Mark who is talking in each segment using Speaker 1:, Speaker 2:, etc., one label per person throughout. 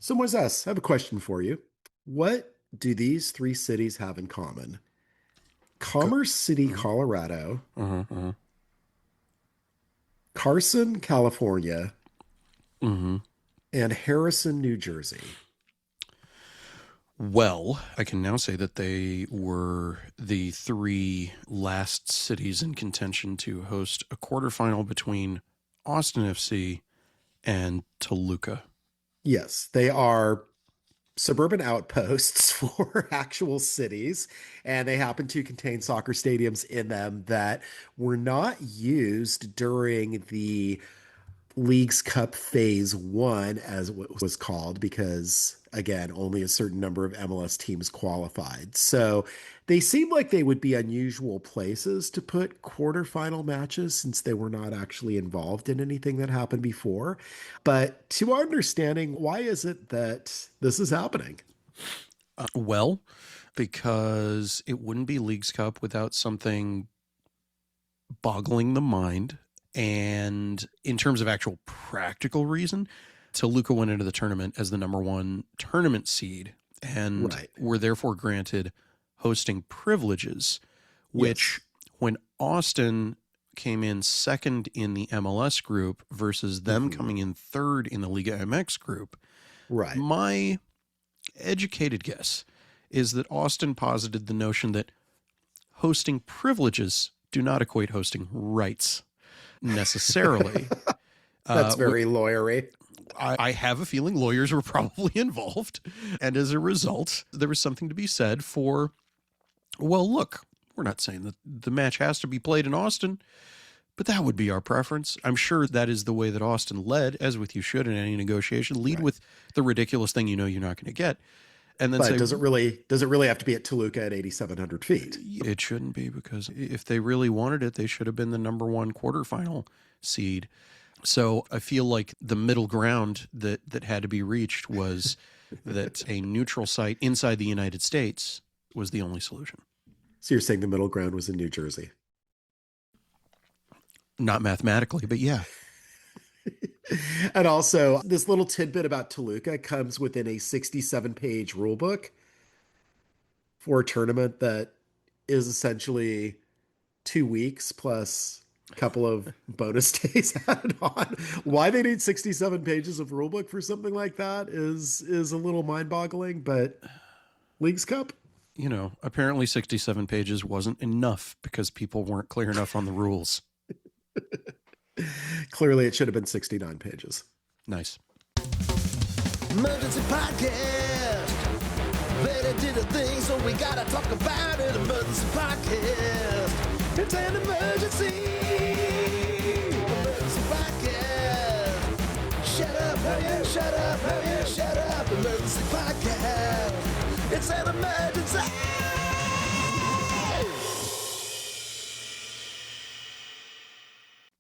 Speaker 1: So, Moisés, I have a question for you. What do these three cities have in common?
Speaker 2: Co-
Speaker 1: Commerce City,
Speaker 2: uh-huh,
Speaker 1: Colorado,
Speaker 2: uh-huh, uh-huh.
Speaker 1: Carson, California,
Speaker 2: hmm
Speaker 1: and Harrison, New Jersey.
Speaker 2: Well, I can now say that they were the three last cities in contention to host a quarterfinal between Austin FC and Toluca.
Speaker 1: Yes, they are suburban outposts for actual cities, and they happen to contain soccer stadiums in them that were not used during the Leagues Cup Phase 1, as it was called, because again, only a certain number of MLS teams qualified. So they seem like they would be unusual places to put quarterfinal matches since they were not actually involved in anything that happened before. But to our understanding, why is it that this is happening?
Speaker 2: Well, because it wouldn't be Leagues Cup without something boggling the mind. And in terms of actual practical reason, Toluca went into the tournament as the number one tournament seed and
Speaker 1: Right.
Speaker 2: were therefore granted hosting privileges, which
Speaker 1: Yes.
Speaker 2: when Austin came in second in the MLS group versus them
Speaker 1: Hmm.
Speaker 2: coming in third in the Liga MX group,
Speaker 1: Right.
Speaker 2: my educated guess is that Austin posited the notion that hosting privileges do not equate hosting rights necessarily.
Speaker 1: That's
Speaker 2: Uh,
Speaker 1: very lawyery.
Speaker 2: I have a feeling lawyers were probably involved. And as a result, there was something to be said for, well, look, we're not saying that the match has to be played in Austin, but that would be our preference. I'm sure that is the way that Austin led, as with you should in any negotiation. Lead
Speaker 1: Right.
Speaker 2: with the ridiculous thing you know you're not going to get, and then
Speaker 1: But
Speaker 2: say,
Speaker 1: does it really have to be at Toluca at 8,700 feet?
Speaker 2: it shouldn't be, because if they really wanted it, they should have been the number one quarterfinal seed. So I feel like the middle ground that had to be reached was that a neutral site inside the United States was the only solution.
Speaker 1: So you're saying the middle ground was in New Jersey.
Speaker 2: Not mathematically, but yeah.
Speaker 1: And also, this little tidbit about Toluca comes within a 67-page rule book for a tournament that is essentially 2 weeks plus a couple of bonus days added on. Why they need 67 pages of rule book for something like that is a little mind-boggling, but Leagues Cup?
Speaker 2: Apparently 67 pages wasn't enough because people weren't clear enough on the rules.
Speaker 1: Clearly, it should have been 69 pages.
Speaker 2: Nice.
Speaker 3: Emergency podcast. Better did a thing, so we gotta talk about it. Emergency podcast. It's an emergency. Emergency podcast. Shut up, hell yeah, shut up, hell yeah, shut up. Emergency podcast. It's an emergency.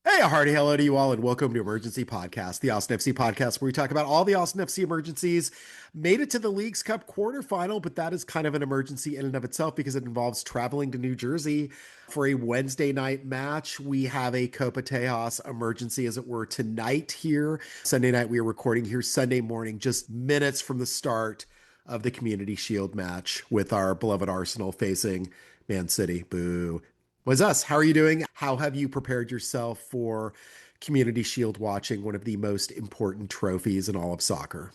Speaker 1: Hey, a hearty hello to you all, and welcome to Emergency Podcast, the Austin FC podcast, where we talk about all the Austin FC emergencies. Made it to the Leagues Cup quarterfinal, but that is kind of an emergency in and of itself because it involves traveling to New Jersey for a Wednesday night match. We have a Copa Tejas emergency, as it were, tonight here. Sunday night, we are recording here Sunday morning, just minutes from the start of the Community Shield match with our beloved Arsenal facing Man City. Boo. Was us. How are you doing? How have you prepared yourself for Community Shield watching, one of the most important trophies in all of soccer?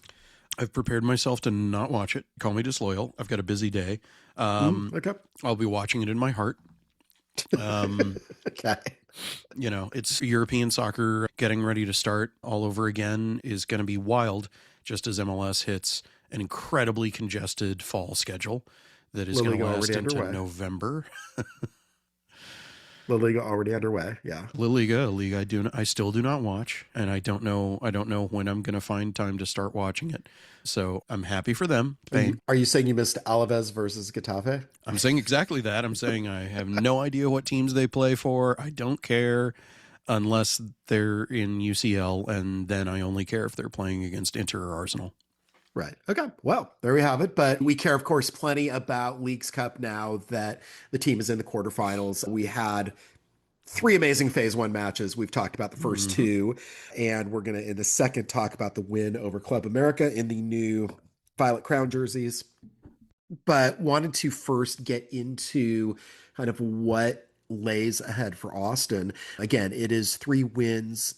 Speaker 2: I've prepared myself to not watch it. Call me disloyal. I've got a busy day.
Speaker 1: Okay.
Speaker 2: I'll be watching it in my heart.
Speaker 1: Okay.
Speaker 2: It's European soccer getting ready to start all over again is going to be wild, just as MLS hits an incredibly congested fall schedule that is
Speaker 1: La
Speaker 2: going to
Speaker 1: Liga
Speaker 2: last
Speaker 1: already
Speaker 2: into
Speaker 1: underway.
Speaker 2: November.
Speaker 1: La Liga already underway. Yeah.
Speaker 2: La Liga, a league I still do not watch, and I don't know when I'm going to find time to start watching it. So I'm happy for them.
Speaker 1: Are you saying you missed Alaves versus Getafe?
Speaker 2: I'm saying exactly that. I'm saying I have no idea what teams they play for. I don't care unless they're in UCL, and then I only care if they're playing against Inter or Arsenal.
Speaker 1: Right. Okay. Well, there we have it. But we care, of course, plenty about Leagues Cup now that the team is in the quarterfinals. We had three amazing phase one matches. We've talked about the first two, and we're going to, in the second, talk about the win over Club America in the new Violet Crown jerseys. But wanted to first get into kind of what lays ahead for Austin. Again, it is 3 wins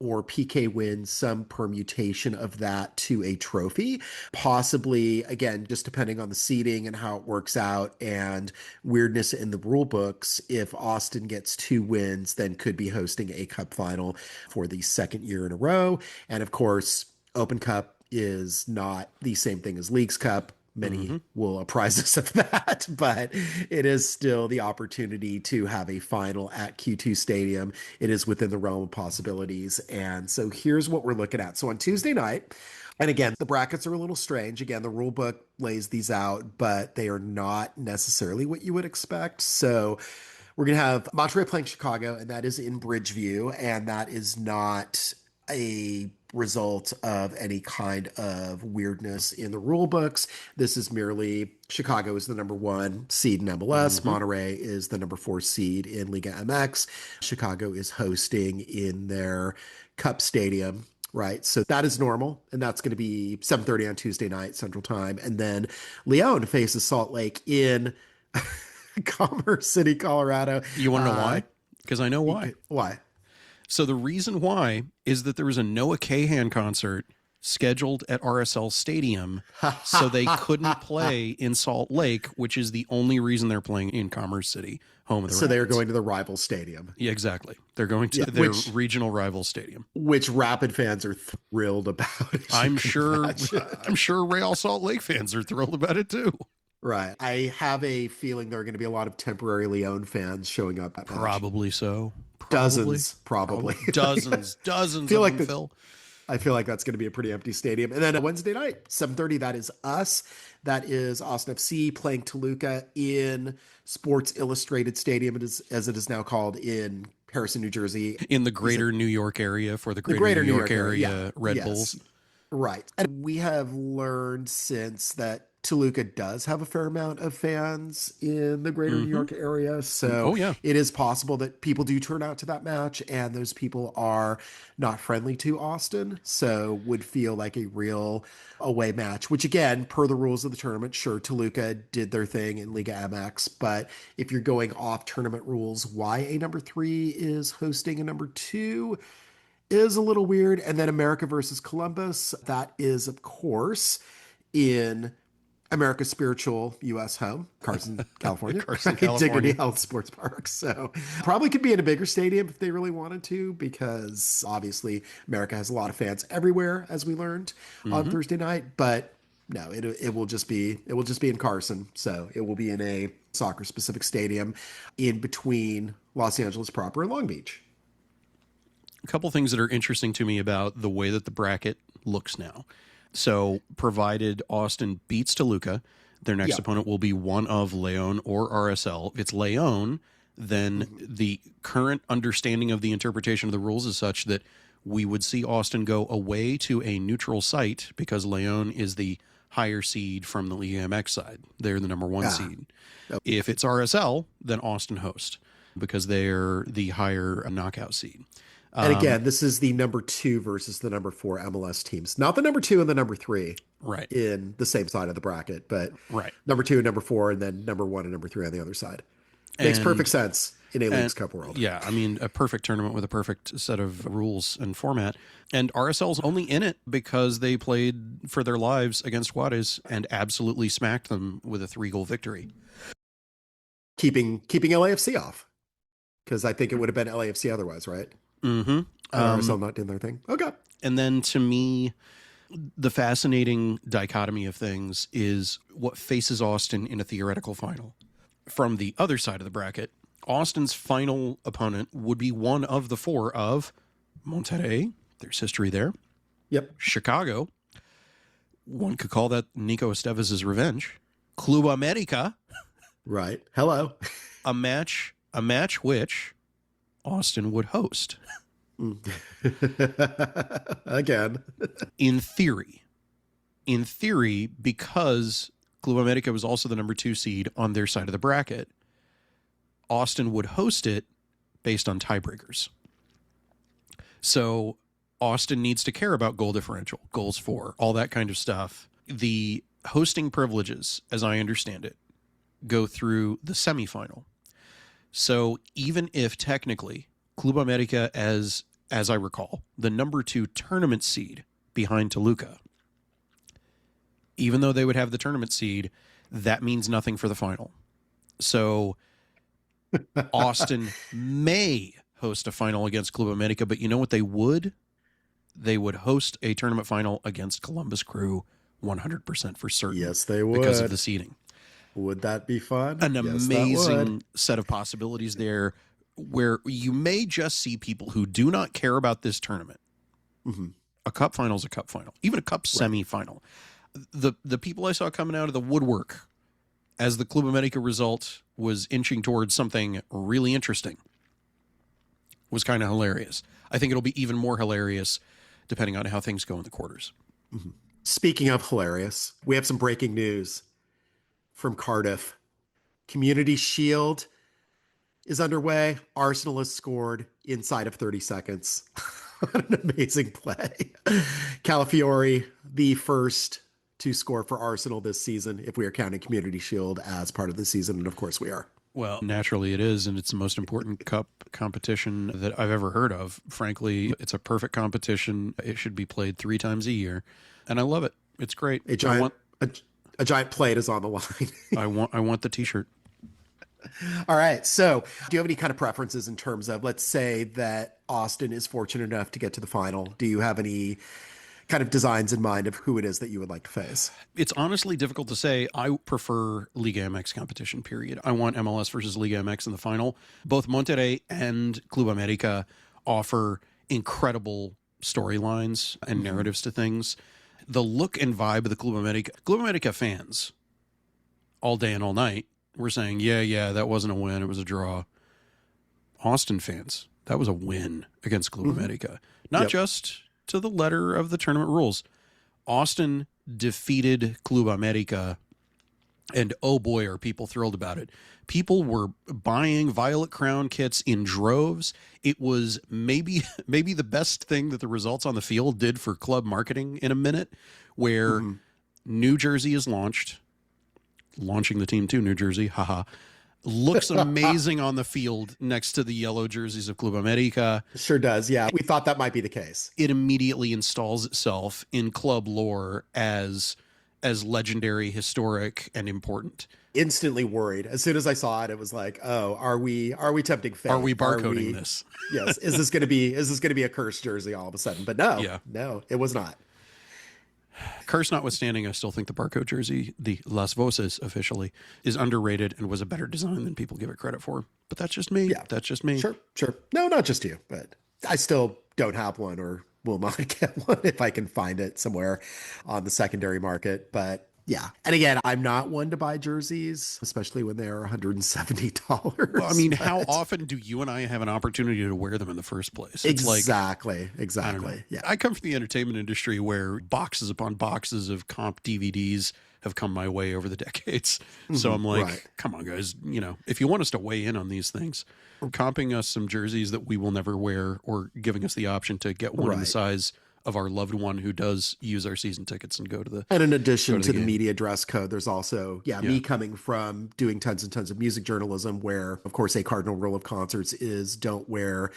Speaker 1: or PK wins, some permutation of that to a trophy. Possibly, again, just depending on the seeding and how it works out and weirdness in the rule books, if Austin gets 2 wins, then could be hosting a cup final for the second year in a row. And of course, Open Cup is not the same thing as Leagues Cup. Many will apprise us of that, but it is still the opportunity to have a final at Q2 Stadium. It is within the realm of possibilities. And so here's what we're looking at. So on Tuesday night, and again, the brackets are a little strange. Again, the rule book lays these out, but they are not necessarily what you would expect. So we're going to have Monterrey playing Chicago, and that is in Bridgeview, and that is not a result of any kind of weirdness in the rule books. This is merely Chicago is the number 1 seed in MLS. Monterrey is the number 4 seed in Liga MX. Chicago is hosting in their Cup Stadium. Right. So that is normal. And that's going to be 7:30 on Tuesday night, Central Time. And then Leon faces Salt Lake in Commerce City, Colorado.
Speaker 2: You want to know why? Because I know why.
Speaker 1: Why?
Speaker 2: So the reason why is that there was a Noah Kahan concert scheduled at RSL Stadium, so they couldn't play in Salt Lake, which is the only reason they're playing in Commerce City, home of the Rapids.
Speaker 1: So they are going to the rival stadium.
Speaker 2: Yeah, exactly. They're going to their regional rival stadium,
Speaker 1: which Rapid fans are thrilled about.
Speaker 2: I'm sure Real Salt Lake fans are thrilled about it too.
Speaker 1: Right. I have a feeling there are going to be a lot of temporary Leon fans showing up at
Speaker 2: Probably
Speaker 1: match.
Speaker 2: So.
Speaker 1: Dozens, probably.
Speaker 2: Dozens
Speaker 1: feel
Speaker 2: of
Speaker 1: like
Speaker 2: them, Phil.
Speaker 1: I feel like that's going to be a pretty empty stadium. And then Wednesday night, 7:30, that is us. That is Austin FC playing Toluca in Sports Illustrated Stadium, as it is now called, in Harrison, New Jersey.
Speaker 2: In the greater New York area for the greater New York area Red Bulls.
Speaker 1: Right. And we have learned since that Toluca does have a fair amount of fans in the greater New York area. So it is possible that people do turn out to that match, and those people are not friendly to Austin. So would feel like a real away match, which again, per the rules of the tournament, sure, Toluca did their thing in Liga MX. But if you're going off tournament rules, why a number 3 is hosting a number 2 is a little weird. And then America versus Columbus, that is, of course, in America's spiritual U.S. home, Carson, California. Dignity Health Sports Park. So probably could be in a bigger stadium if they really wanted to, because obviously America has a lot of fans everywhere, as we learned on Thursday night. But no, it will just be in Carson. So it will be in a soccer specific stadium in between Los Angeles proper and Long Beach.
Speaker 2: A couple things that are interesting to me about the way that the bracket looks now. So provided Austin beats Toluca, their next opponent will be one of Leon or RSL. If it's Leon, then the current understanding of the interpretation of the rules is such that we would see Austin go away to a neutral site because Leon is the higher seed from the Liga MX side. They're the number 1 seed. If it's RSL, then Austin host because they're the higher knockout seed.
Speaker 1: And again, this is the number 2 versus the number 4 MLS teams, not the number 2 and the number 3 in the same side of the bracket, but number 2 and number 4, and then number 1 and number 3 on the other side. Makes perfect sense in a Leagues Cup world.
Speaker 2: Yeah, I mean, a perfect tournament with a perfect set of rules and format. And RSL's only in it because they played for their lives against Juarez and absolutely smacked them with a 3-goal victory.
Speaker 1: Keeping LAFC off, because I think it would have been LAFC otherwise, right? RSL not doing their thing. Okay.
Speaker 2: And then to me, the fascinating dichotomy of things is what faces Austin in a theoretical final. From the other side of the bracket, Austin's final opponent would be one of the 4 of Monterrey. There's history there.
Speaker 1: Yep.
Speaker 2: Chicago. One could call that Nico Estevez' revenge. Club América.
Speaker 1: Right. Hello.
Speaker 2: a match which Austin would host.
Speaker 1: Again.
Speaker 2: In theory, because Club América was also the number 2 seed on their side of the bracket, Austin would host it based on tiebreakers. So Austin needs to care about goal differential, goals for, all that kind of stuff. The hosting privileges, as I understand it, go through the semifinal. So even if technically Club América, as I recall, the number 2 tournament seed behind Toluca, even though they would have the tournament seed, that means nothing for the final. So Austin may host a final against Club América, but you know what they would? They would host a tournament final against Columbus Crew 100% for certain.
Speaker 1: Yes, they would.
Speaker 2: Because of the seeding.
Speaker 1: Would that be fun?
Speaker 2: An amazing set of possibilities there where you may just see people who do not care about this tournament.
Speaker 1: Mm-hmm.
Speaker 2: A cup final is a cup final, even a cup semifinal. The people I saw coming out of the woodwork as the Club América result was inching towards something really interesting was kind of hilarious. I think it'll be even more hilarious depending on how things go in the quarters.
Speaker 1: Mm-hmm. Speaking of hilarious, we have some breaking news from Cardiff. Community Shield is underway. Arsenal has scored inside of 30 seconds. What an amazing play. Calafiori, the first to score for Arsenal this season, if we are counting Community Shield as part of the season, and of course we are.
Speaker 2: Well, naturally it is, and it's the most important cup competition that I've ever heard of. Frankly, it's a perfect competition. It should be played 3 times a year, and I love it. It's great.
Speaker 1: A giant plate is on the line.
Speaker 2: I want the t-shirt.
Speaker 1: All right. So do you have any kind of preferences in terms of, let's say that Austin is fortunate enough to get to the final? Do you have any kind of designs in mind of who it is that you would like to face?
Speaker 2: It's honestly difficult to say. I prefer Liga MX competition, period. I want MLS versus Liga MX in the final. Both Monterrey and Club América offer incredible storylines and narratives to things. The look and vibe of the Club América fans all day and all night were saying, yeah, that wasn't a win. It was a draw. Austin fans, that was a win against Club América. Not just to the letter of the tournament rules. Austin defeated Club América, and oh boy, are people thrilled about it. People were buying Violet Crown kits in droves. It was maybe the best thing that the results on the field did for club marketing in a minute, where New Jersey is launching the team to New Jersey, haha. Looks amazing on the field next to the yellow jerseys of Club América.
Speaker 1: Sure does, yeah. We thought that might be the case.
Speaker 2: It immediately installs itself in club lore as legendary, historic, and important.
Speaker 1: Instantly worried. As soon as I saw it, it was like, oh, are we tempting fate?
Speaker 2: Are we barcoding this?
Speaker 1: Yes. Is this going to be a cursed jersey all of a sudden? But no, it was not.
Speaker 2: Curse notwithstanding, I still think the barcode jersey, the Las Voces officially, is underrated and was a better design than people give it credit for. But that's just me. Yeah. That's just me.
Speaker 1: Sure. No, not just you, but I still don't have one or will not get one if I can find it somewhere on the secondary market. But yeah. And again, I'm not one to buy jerseys, especially when they're $170.
Speaker 2: Well, I mean, how often do you and I have an opportunity to wear them in the first place? It's
Speaker 1: exactly. Yeah.
Speaker 2: I come from the entertainment industry where boxes upon boxes of comp DVDs have come my way over the decades. So I'm like, come on, guys, if you want us to weigh in on these things, comping us some jerseys that we will never wear or giving us the option to get one in the size of our loved one who does use our season tickets and go to the.
Speaker 1: And in addition to the media dress code, there's also, me coming from doing tons and tons of music journalism where, of course, a cardinal rule of concerts is don't wear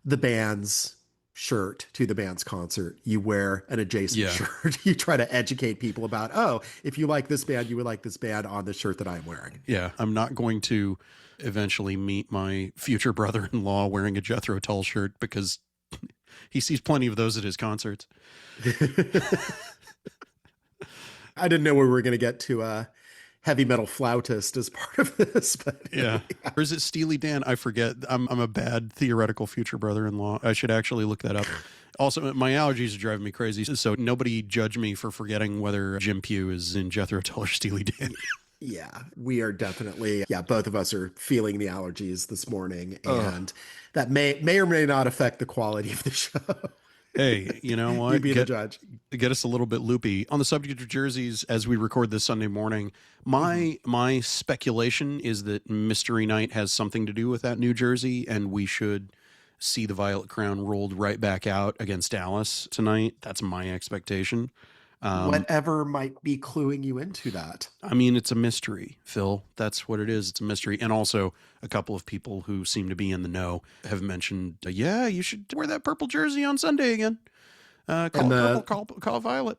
Speaker 1: the band's shirt to the band's concert. You wear an adjacent shirt. You try to educate people about, if you like this band, you would like this band on the shirt that I'm wearing.
Speaker 2: Yeah, I'm not going to eventually meet my future brother-in-law wearing a Jethro Tull shirt because he sees plenty of those at his concerts.
Speaker 1: I didn't know we were going to get to a heavy metal flautist as part of this, but
Speaker 2: or is it Steely Dan? I forget. I'm a bad theoretical future brother-in-law. I should actually look that up. Also, my allergies are driving me crazy, so nobody judge me for forgetting whether Jim Pugh is in Jethro Tull or Steely Dan.
Speaker 1: Yeah, we are definitely, both of us are feeling the allergies this morning, and that may or may not affect the quality of the show.
Speaker 2: Hey, you know
Speaker 1: You
Speaker 2: what?
Speaker 1: be the judge.
Speaker 2: Get us a little bit loopy on the subject of jerseys as we record this Sunday morning. My speculation is that Mystery Night has something to do with that new jersey, and we should see the Violet Crown rolled right back out against Dallas tonight. That's my expectation.
Speaker 1: Whatever might be cluing you into that.
Speaker 2: I mean, it's a mystery, Phil. That's what it is. It's a mystery. And also, a couple of people who seem to be in the know have mentioned, yeah, you should wear that purple jersey on Sunday again. Call it purple, call it violet.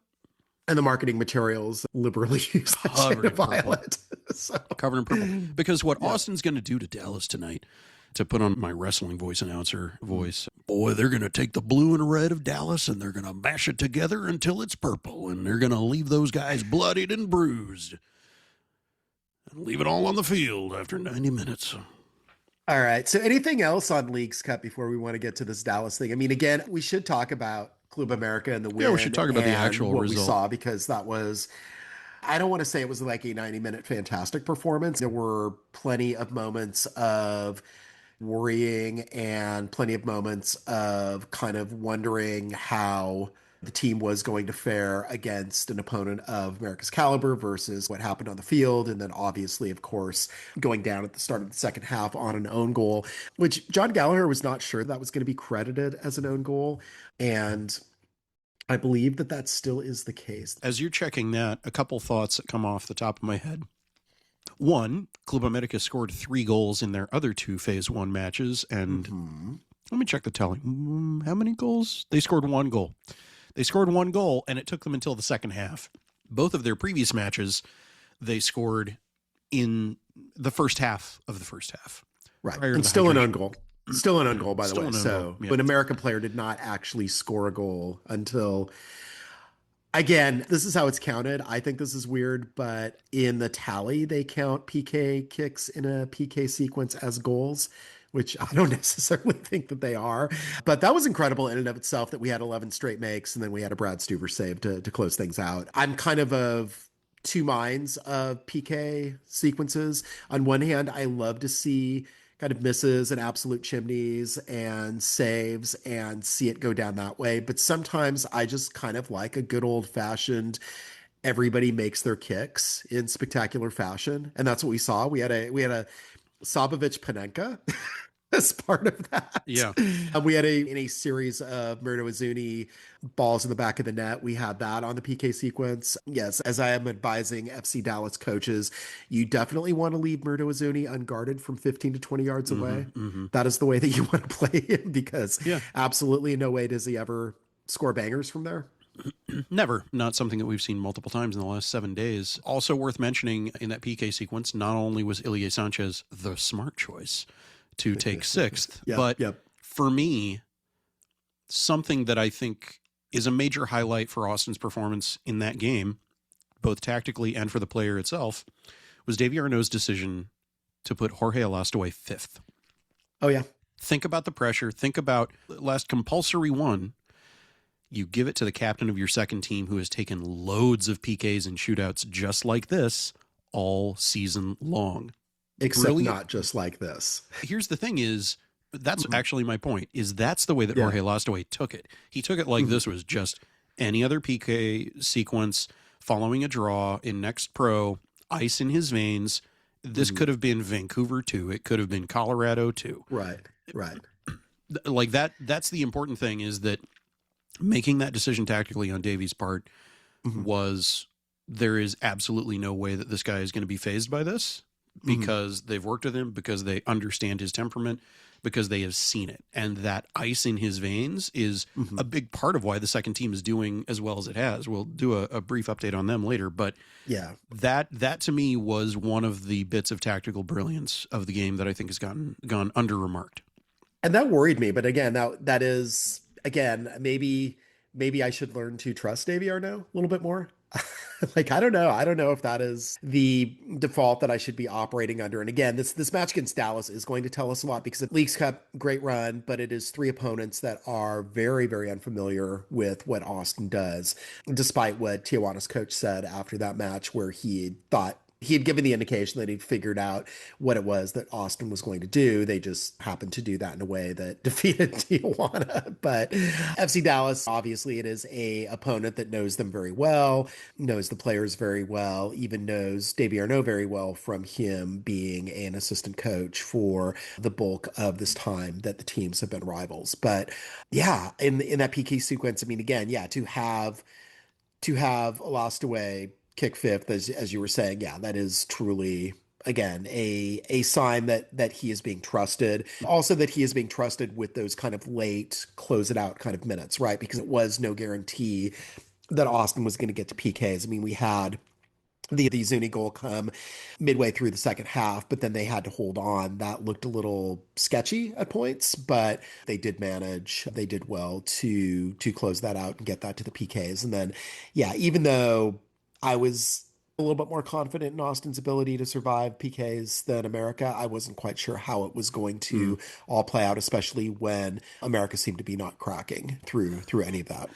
Speaker 1: And the marketing materials liberally use that shade of violet. So.
Speaker 2: Covered in purple. Because what Austin's going to do to Dallas tonight, to put on my wrestling announcer voice, boy, they're going to take the blue and red of Dallas and they're going to mash it together until it's purple. And they're going to leave those guys bloodied and bruised. And leave it all on the field after 90 minutes.
Speaker 1: All right. So anything else on Leagues Cup before we want to get to this Dallas thing? I mean, again, we should talk about Club America and the win.
Speaker 2: Yeah, we should talk about the actual
Speaker 1: what
Speaker 2: result.
Speaker 1: We saw, because that was, I don't want to say it was like a 90-minute fantastic performance. There were plenty of moments of worrying and plenty of moments of kind of wondering how the team was going to fare against an opponent of America's caliber versus what happened on the field. And then obviously, of course, going down at the start of the second half on an own goal, which John Gallagher was not sure that was going to be credited as an own goal. And I believe that still is the case.
Speaker 2: As you're checking that, a couple thoughts that come off the top of my head. One, Club América scored 3 goals in their other 2 Phase 1 matches. And let me check the tally. How many goals? They scored 1 goal. They scored 1 goal, and it took them until the second half. Both of their previous matches, they scored in the first half of the first half.
Speaker 1: Right. And still an own goal. Still an own goal, by the way. So,
Speaker 2: yeah.
Speaker 1: An American player did not actually score a goal until... Again, this is how it's counted. I think this is weird, but in the tally, they count PK kicks in a PK sequence as goals, which I don't necessarily think that they are. But that was incredible in and of itself that we had 11 straight makes, and then we had a Brad Stuver save to close things out. I'm kind of two minds of PK sequences. On one hand, I love to see kind of misses and absolute chimneys and saves and see it go down that way. But sometimes I just kind of like a good old fashioned, everybody makes their kicks in spectacular fashion. And that's what we saw. We had a Sabovich Panenka as part of that.
Speaker 2: Yeah.
Speaker 1: We had in a series of Murdo Azuni balls in the back of the net. We had that on the PK sequence. Yes, as I am advising FC Dallas coaches, you definitely want to leave Murdo Azuni unguarded from 15 to 20 yards away. That is the way that you want to play him, because absolutely in no way does he ever score bangers from there.
Speaker 2: Never. Not something that we've seen multiple times in the last 7 days. Also worth mentioning in that PK sequence, not only was Ilie Sanchez the smart choice to take 6th, but for me, something that I think is a major highlight for Austin's performance in that game, both tactically and for the player itself, was Davy Arnaud's decision to put Jorge Alastoy 5th.
Speaker 1: Oh, yeah.
Speaker 2: Think about the pressure. Think about last compulsory one. You give it to the captain of your second team, who has taken loads of PKs and shootouts just like this all season long.
Speaker 1: Except not just like this.
Speaker 2: Here's the thing is, that's actually my point, is that's the way that Jorge Alastoy took it. He took it like this was just any other PK sequence following a draw in Next Pro, ice in his veins. This could have been Vancouver 2. It could have been Colorado 2.
Speaker 1: Right.
Speaker 2: Like that's the important thing, is that making that decision tactically on Davy's part was, there is absolutely no way that this guy is going to be fazed by this, because they've worked with him, because they understand his temperament, because they have seen it. And that ice in his veins is a big part of why the second team is doing as well as it has. We'll do a brief update on them later, but that to me was one of the bits of tactical brilliance of the game that I think has gone under-remarked. And
Speaker 1: that worried me, but again, that is, again, maybe I should learn to trust Davy Arnaud a little bit more. Like, I don't know if that is the default that I should be operating under. And again, this match against Dallas is going to tell us a lot, because the Leagues Cup, great run, but it is 3 opponents that are very, very unfamiliar with what Austin does, despite what Tijuana's coach said after that match, where he thought he had given the indication that he'd figured out what it was that Austin was going to do. They just happened to do that in a way that defeated Tijuana. But FC Dallas, obviously, it is a opponent that knows them very well, knows the players very well, even knows Davy Arnaud very well from him being an assistant coach for the bulk of this time that the teams have been rivals. But yeah, in that PK sequence, I mean, again, yeah, to have lost away kick fifth, as you were saying, yeah, that is truly, again, a sign that he is being trusted. Also that he is being trusted with those kind of late close it out kind of minutes, right? Because it was no guarantee that Austin was going to get to PKs. I mean, we had the Zuni goal come midway through the second half, but then they had to hold on. That looked a little sketchy at points, but they did manage. They did well to close that out and get that to the PKs. And then, yeah, even though I was a little bit more confident in Austin's ability to survive PKs than America, I wasn't quite sure how it was going to all play out, especially when America seemed to be not cracking through any of that.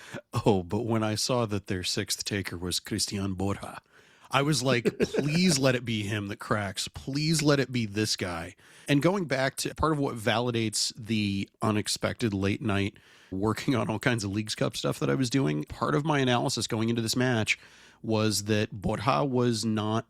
Speaker 2: Oh, but when I saw that their sixth taker was Christian Borja, I was like, please let it be him that cracks. Please let it be this guy. And going back to part of what validates the unexpected late night working on all kinds of Leagues Cup stuff that I was doing, part of my analysis going into this match was that Borja was not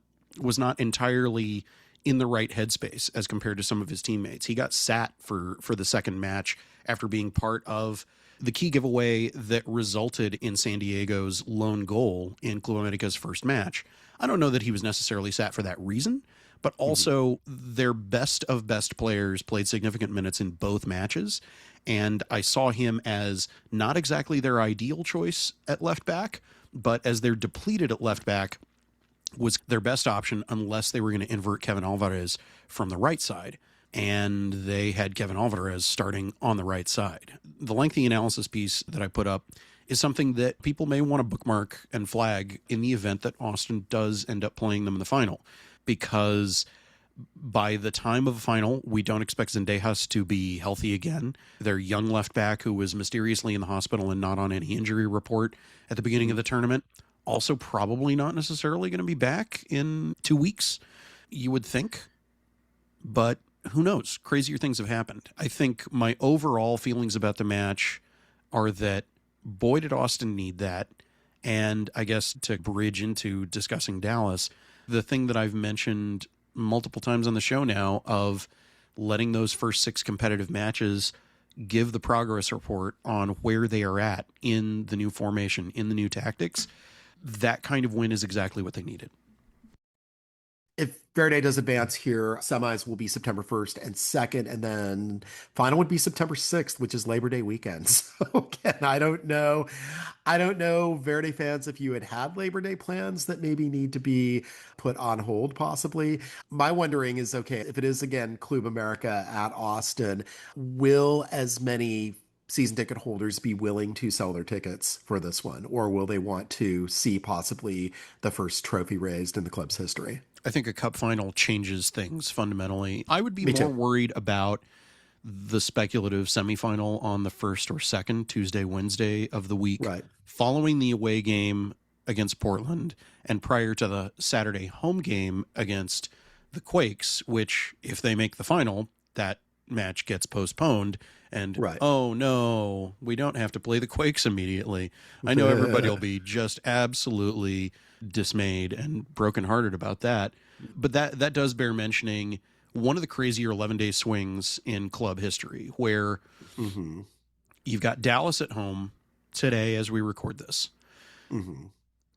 Speaker 2: entirely in the right headspace as compared to some of his teammates. He got sat for the second match after being part of the key giveaway that resulted in San Diego's lone goal in Club América's first match. I don't know that he was necessarily sat for that reason, but also their best of best players played significant minutes in both matches. And I saw him as not exactly their ideal choice at left back, but as they're depleted at left back, was their best option unless they were going to invert Kevin Alvarez from the right side. And they had Kevin Alvarez starting on the right side. The lengthy analysis piece that I put up is something that people may want to bookmark and flag in the event that Austin does end up playing them in the final. Because by the time of the final, we don't expect Zendejas to be healthy again. Their young left back, who was mysteriously in the hospital and not on any injury report at the beginning of the tournament, also probably not necessarily going to be back in 2 weeks, you would think. But who knows? Crazier things have happened. I think my overall feelings about the match are that boy, did Austin need that. And I guess to bridge into discussing Dallas, the thing that I've mentioned multiple times on the show now of letting those first 6 competitive matches give the progress report on where they are at in the new formation, in the new tactics, that kind of win is exactly what they needed.
Speaker 1: If Verde does advance here, semis will be September 1st and 2nd, and then final would be September 6th, which is Labor Day weekend. So again, I don't know, Verde fans, if you had Labor Day plans that maybe need to be put on hold possibly. My wondering is, okay, if it is again Club America at Austin, will as many season ticket holders be willing to sell their tickets for this one, or will they want to see possibly the first trophy raised in the club's history?
Speaker 2: I think a cup final changes things fundamentally. I would be
Speaker 1: Me
Speaker 2: more
Speaker 1: too.
Speaker 2: worried about the speculative semifinal on the first or second Tuesday, Wednesday of the week,
Speaker 1: Right.
Speaker 2: following the away game against Portland and prior to the Saturday home game against the Quakes, which if they make the final, that match gets postponed. And
Speaker 1: Right.
Speaker 2: oh no, we don't have to play the Quakes immediately. I know everybody will be just absolutely dismayed and brokenhearted about that. But that does bear mentioning one of the crazier 11-day swings in club history, where you've got Dallas at home today as we record this,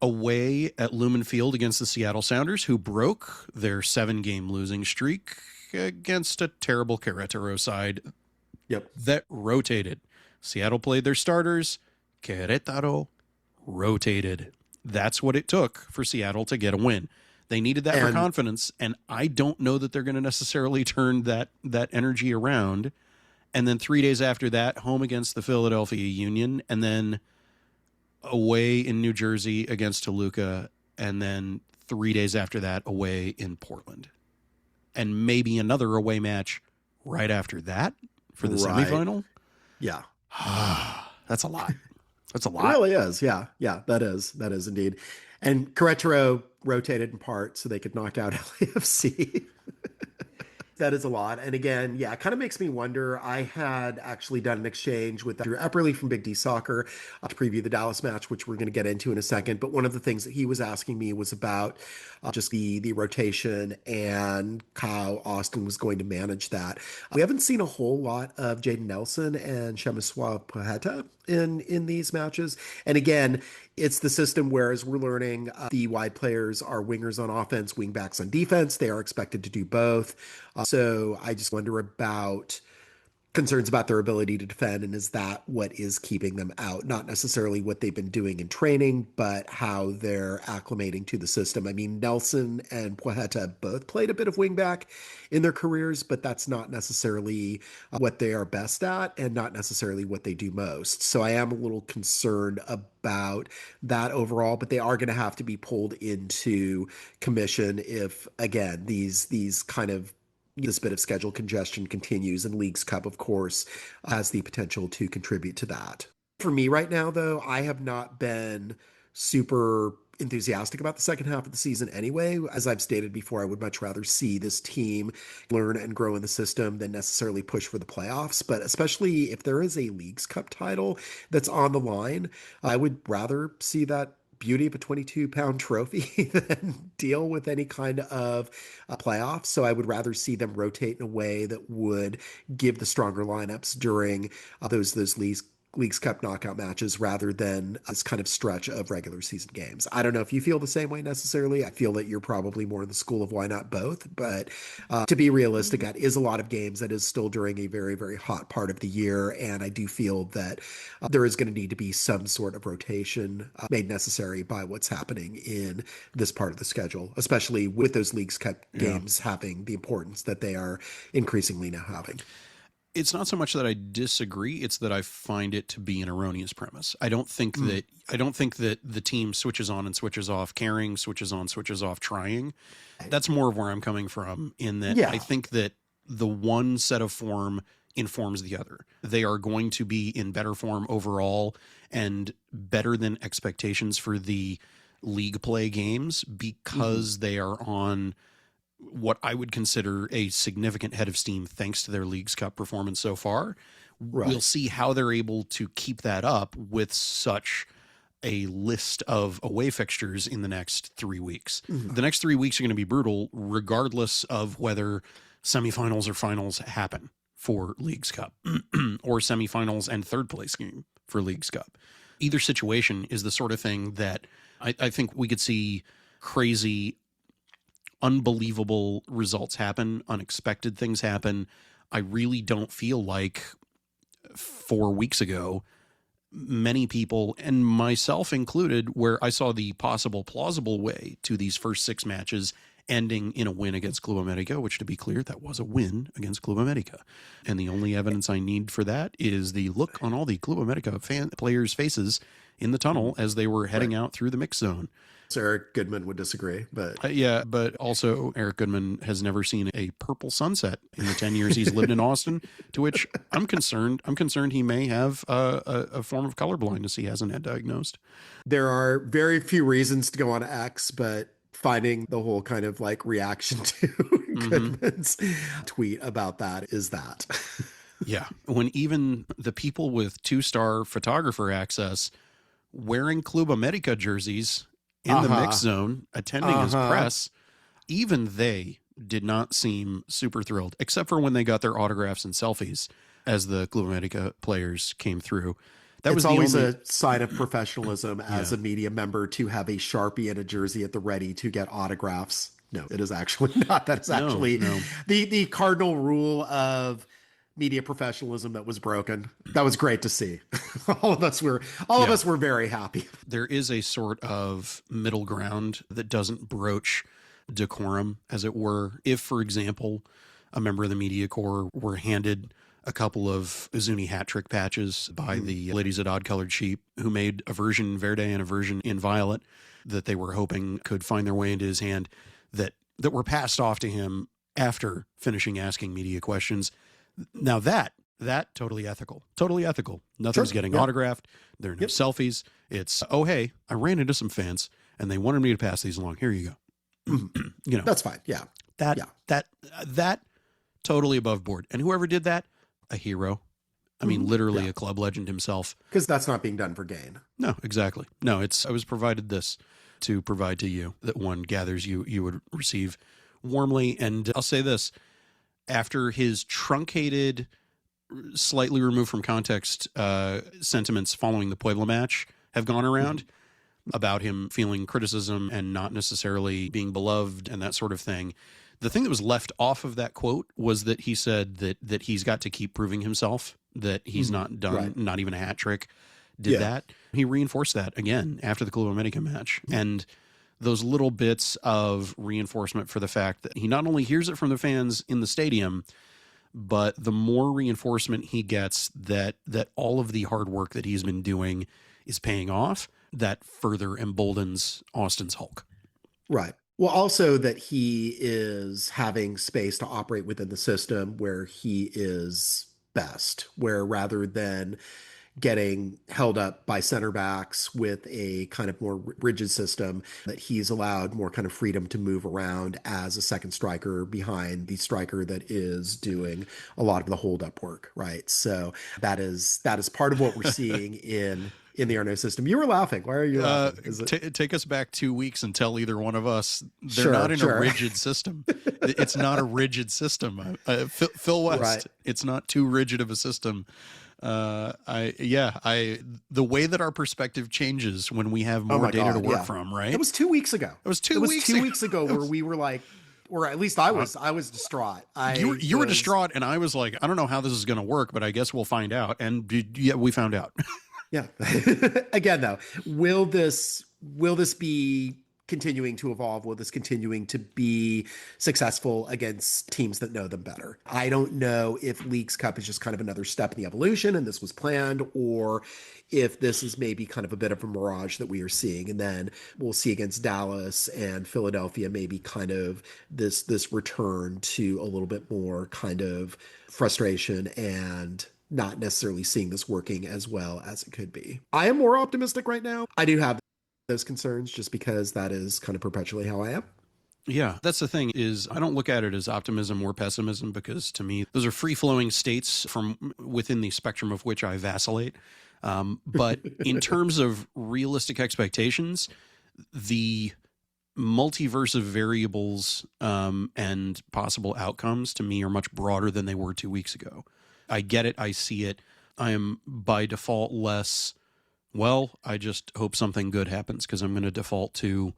Speaker 2: away at Lumen Field against the Seattle Sounders, who broke their 7-game losing streak against a terrible Querétaro side that rotated. Seattle played their starters. Querétaro rotated. That's what it took for Seattle to get a win. They needed that for confidence, and I don't know that they're going to necessarily turn that energy around. And then 3 days after that, home against the Philadelphia Union, and then away in New Jersey against Toluca, and then 3 days after that, away in Portland. And maybe another away match right after that for the semifinal.
Speaker 1: Yeah.
Speaker 2: That's a lot. That's a
Speaker 1: It
Speaker 2: lot.
Speaker 1: really is. Yeah. Yeah, that is indeed. And Querétaro rotated in part so they could knock out LAFC. That is a lot. And again, yeah, it kind of makes me wonder. I had actually done an exchange with Drew Epperly from Big D Soccer to preview the Dallas match, which we're going to get into in a second. But one of the things that he was asking me was about just the rotation and how Austin was going to manage that. We haven't seen a whole lot of Jaden Nelson and Shemiswa Paheta in these matches. And again, it's the system where, as we're learning, the wide players are wingers on offense, wing backs on defense. They are expected to do both. So I just wonder about concerns about their ability to defend, and is that what is keeping them out? Not necessarily what they've been doing in training, but how they're acclimating to the system. I mean, Nelson and Paheta both played a bit of wingback in their careers, but that's not necessarily what they are best at and not necessarily what they do most. So I am a little concerned about that overall, but they are going to have to be pulled into commission if, again, these kind of this bit of schedule congestion continues, and Leagues Cup, of course, has the potential to contribute to that. For me right now, though, I have not been super enthusiastic about the second half of the season anyway. As I've stated before, I would much rather see this team learn and grow in the system than necessarily push for the playoffs. But especially if there is a Leagues Cup title that's on the line, I would rather see that beauty of a 22-pound trophy than deal with any kind of playoffs. So I would rather see them rotate in a way that would give the stronger lineups during those Leagues Cup knockout matches rather than this kind of stretch of regular season games. I don't know if you feel the same way necessarily. I feel that you're probably more in the school of why not both, but to be realistic, that is a lot of games. That is still during a very, very hot part of the year. And I do feel that there is going to need to be some sort of rotation made necessary by what's happening in this part of the schedule, especially with those Leagues Cup games having the importance that they are increasingly now having.
Speaker 2: It's not so much that I disagree, it's that I find it to be an erroneous premise. I don't think that the team switches on and switches off caring, switches on, switches off trying. That's more of where I'm coming from, in that I think that the one set of form informs the other. They are going to be in better form overall and better than expectations for the league play games because they are on what I would consider a significant head of steam thanks to their Leagues Cup performance so far. Right. We'll see how they're able to keep that up with such a list of away fixtures in the next 3 weeks. The next 3 weeks are going to be brutal, regardless of whether semifinals or finals happen for Leagues Cup or semifinals and third place game for Leagues Cup. Either situation is the sort of thing that I think we could see crazy, unbelievable results happen, unexpected things happen. I really don't feel like 4 weeks ago, many people, and myself included, where I saw the possible plausible way to these first 6 matches ending in a win against Club América, which, to be clear, that was a win against Club América. And the only evidence I need for that is the look on all the Club América players' faces in the tunnel as they were heading out through the mix zone.
Speaker 1: So Eric Goodman would disagree, but
Speaker 2: but also Eric Goodman has never seen a purple sunset in the 10 years he's lived in Austin, to which I'm concerned he may have a form of color blindness he hasn't had diagnosed.
Speaker 1: There are very few reasons to go on X, but finding the whole kind of like reaction to Goodman's tweet about that is that.
Speaker 2: Yeah. When even the people with 2-star photographer access wearing Club América jerseys in the mix zone, attending his press, even they did not seem super thrilled, except for when they got their autographs and selfies as the Club América players came through.
Speaker 1: It's always a sign of professionalism as a media member to have a Sharpie and a jersey at the ready to get autographs. No, it is actually not. That is actually the cardinal rule of media professionalism that was broken. That was great to see. All of us were very happy.
Speaker 2: There is a sort of middle ground that doesn't broach decorum, as it were. If, for example, a member of the media corps were handed a couple of Uzuni hat trick patches by the ladies at Odd Colored Sheep, who made a version Verde and a version in Violet that they were hoping could find their way into his hand, that were passed off to him after finishing asking media questions. Now that totally ethical. Nothing's getting autographed. There are no selfies. It's, oh, hey, I ran into some fans and they wanted me to pass these along. Here you go.
Speaker 1: That's fine. Yeah.
Speaker 2: That totally above board. And whoever did that, a hero. I mean, literally a club legend himself.
Speaker 1: Because that's not being done for gain.
Speaker 2: No, exactly. No, I was provided this to provide to you, that one gathers you would receive warmly. And I'll say this, after his truncated, slightly removed from context sentiments following the Puebla match have gone around about him feeling criticism and not necessarily being beloved and that sort of thing. The thing that was left off of that quote was that he said that he's got to keep proving himself, that he's not done, not even a hat trick did that. He reinforced that again after the Club América match. And those little bits of reinforcement for the fact that he not only hears it from the fans in the stadium, but the more reinforcement he gets that all of the hard work that he's been doing is paying off, that further emboldens Austin's Hulk.
Speaker 1: Right. Well, also that he is having space to operate within the system where he is best, where rather than getting held up by center backs with a kind of more rigid system, that he's allowed more kind of freedom to move around as a second striker behind the striker that is doing a lot of the hold up work. Right. So that is part of what we're seeing in the Arnaud system. You were laughing. Why are you laughing?
Speaker 2: Take us back 2 weeks and tell either one of us they're not in a rigid system. It's not a rigid system. Phil West, it's not too rigid of a system. The way that our perspective changes when we have more data to work from, right?
Speaker 1: It was 2 weeks ago.
Speaker 2: It was 2 weeks
Speaker 1: ago where we were like, or at least I was distraught.
Speaker 2: You were distraught, and I was like, I don't know how this is going to work, but I guess we'll find out. And yeah, we found out.
Speaker 1: Yeah. Again, though, will this be continuing to evolve? Will this continuing to be successful against teams that know them better? I don't know if Leagues Cup is just kind of another step in the evolution and this was planned, or if this is maybe kind of a bit of a mirage that we are seeing. And then we'll see against Dallas and Philadelphia, maybe kind of this return to a little bit more kind of frustration and not necessarily seeing this working as well as it could be. I am more optimistic right now. I do have those concerns just because that is kind of perpetually how I am.
Speaker 2: Yeah, that's the thing, is I don't look at it as optimism or pessimism, because to me, those are free-flowing states from within the spectrum of which I vacillate. But in terms of realistic expectations, the multiverse of variables and possible outcomes to me are much broader than they were 2 weeks ago. I get it. I see it. I am by default less, well, I just hope something good happens, because I'm going to default to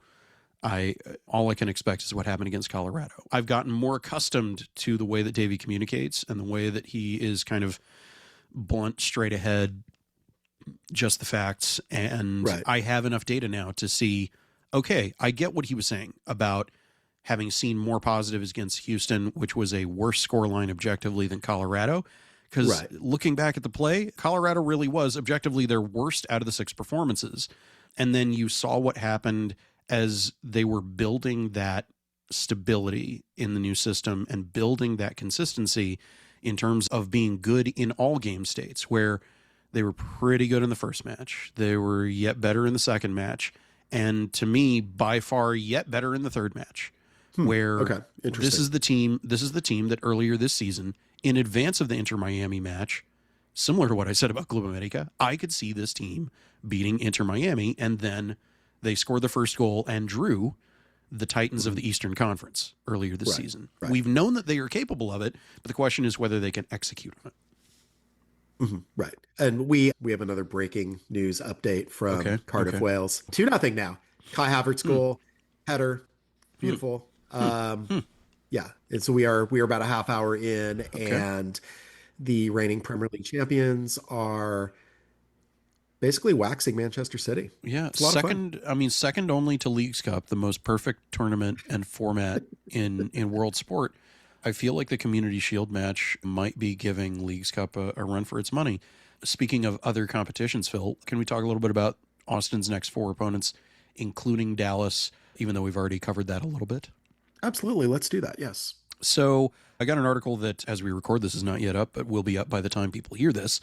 Speaker 2: all I can expect is what happened against Colorado. I've gotten more accustomed to the way that Davey communicates and the way that he is kind of blunt, straight ahead, just the facts. And I have enough data now to see, okay, I get what he was saying about having seen more positives against Houston, which was a worse scoreline objectively than Colorado. Because looking back at the play, Colorado really was objectively their worst out of the 6 performances. And then you saw what happened as they were building that stability in the new system and building that consistency in terms of being good in all game states, where they were pretty good in the first match. They were yet better in the second match. And to me, by far yet better in the third match, where this is the team that earlier this season, in advance of the Inter Miami match, similar to what I said about Club América, I could see this team beating Inter Miami, and then they scored the first goal and drew the Titans of the Eastern Conference earlier this season. We've known that they are capable of it, but the question is whether they can execute on it.
Speaker 1: Right. And we have another breaking news update from Cardiff, Wales. 2-0 now. Kai Havertz goal, header, beautiful. Yeah. And so we are about a half hour in, and the reigning Premier League champions are basically waxing Manchester City.
Speaker 2: Yeah. Second only to Leagues Cup, the most perfect tournament and format in world sport. I feel like the Community Shield match might be giving Leagues Cup a run for its money. Speaking of other competitions, Phil, can we talk a little bit about Austin's next 4 opponents, including Dallas, even though we've already covered that a little bit?
Speaker 1: Absolutely. Let's do that. Yes.
Speaker 2: So I got an article that, as we record, this is not yet up, but will be up by the time people hear this,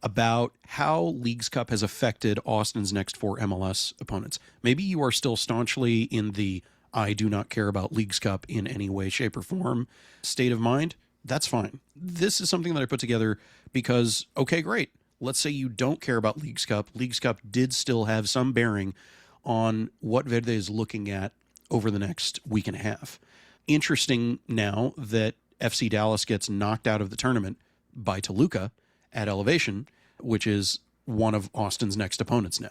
Speaker 2: about how Leagues Cup has affected Austin's next 4 MLS opponents. Maybe you are still staunchly in the I do not care about Leagues Cup in any way, shape, or form state of mind. That's fine. This is something that I put together because, okay, great. Let's say you don't care about Leagues Cup. Leagues Cup did still have some bearing on what Verde is looking at over the next week and a half. Interesting now that FC Dallas gets knocked out of the tournament by Toluca at Elevation, which is one of Austin's next opponents now.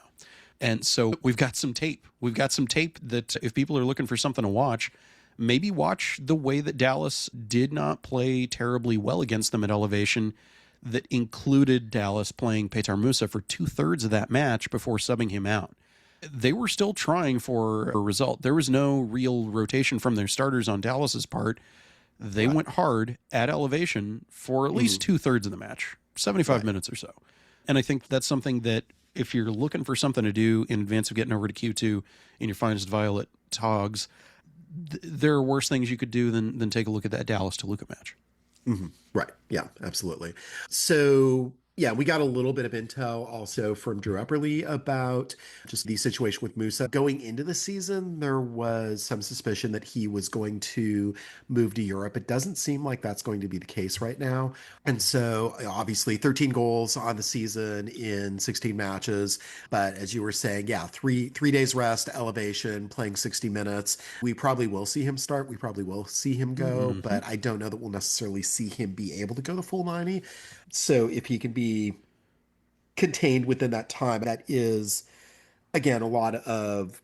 Speaker 2: And so we've got some tape. We've got some tape that if people are looking for something to watch, maybe watch the way that Dallas did not play terribly well against them at Elevation, that included Dallas playing Petar Musa for 2/3 of that match before subbing him out. They were still trying for a result. There was no real rotation from their starters on Dallas's part. They went hard at Elevation for at least 2/3 of the match, 75 minutes or so. And I think that's something that if you're looking for something to do in advance of getting over to Q2 in your finest violet togs, there are worse things you could do than take a look at that Dallas Toluca match.
Speaker 1: Mm-hmm. Right. Yeah, absolutely. So yeah, we got a little bit of intel also from Drew Upperly about just the situation with Musa. Going into the season, there was some suspicion that he was going to move to Europe. It doesn't seem like that's going to be the case right now. And so obviously 13 goals on the season in 16 matches. But as you were saying, yeah, three days rest, Elevation, playing 60 minutes. We probably will see him start. We probably will see him go, but I don't know that we'll necessarily see him be able to go the full 90. So if he can be contained within that time, that is, again, a lot of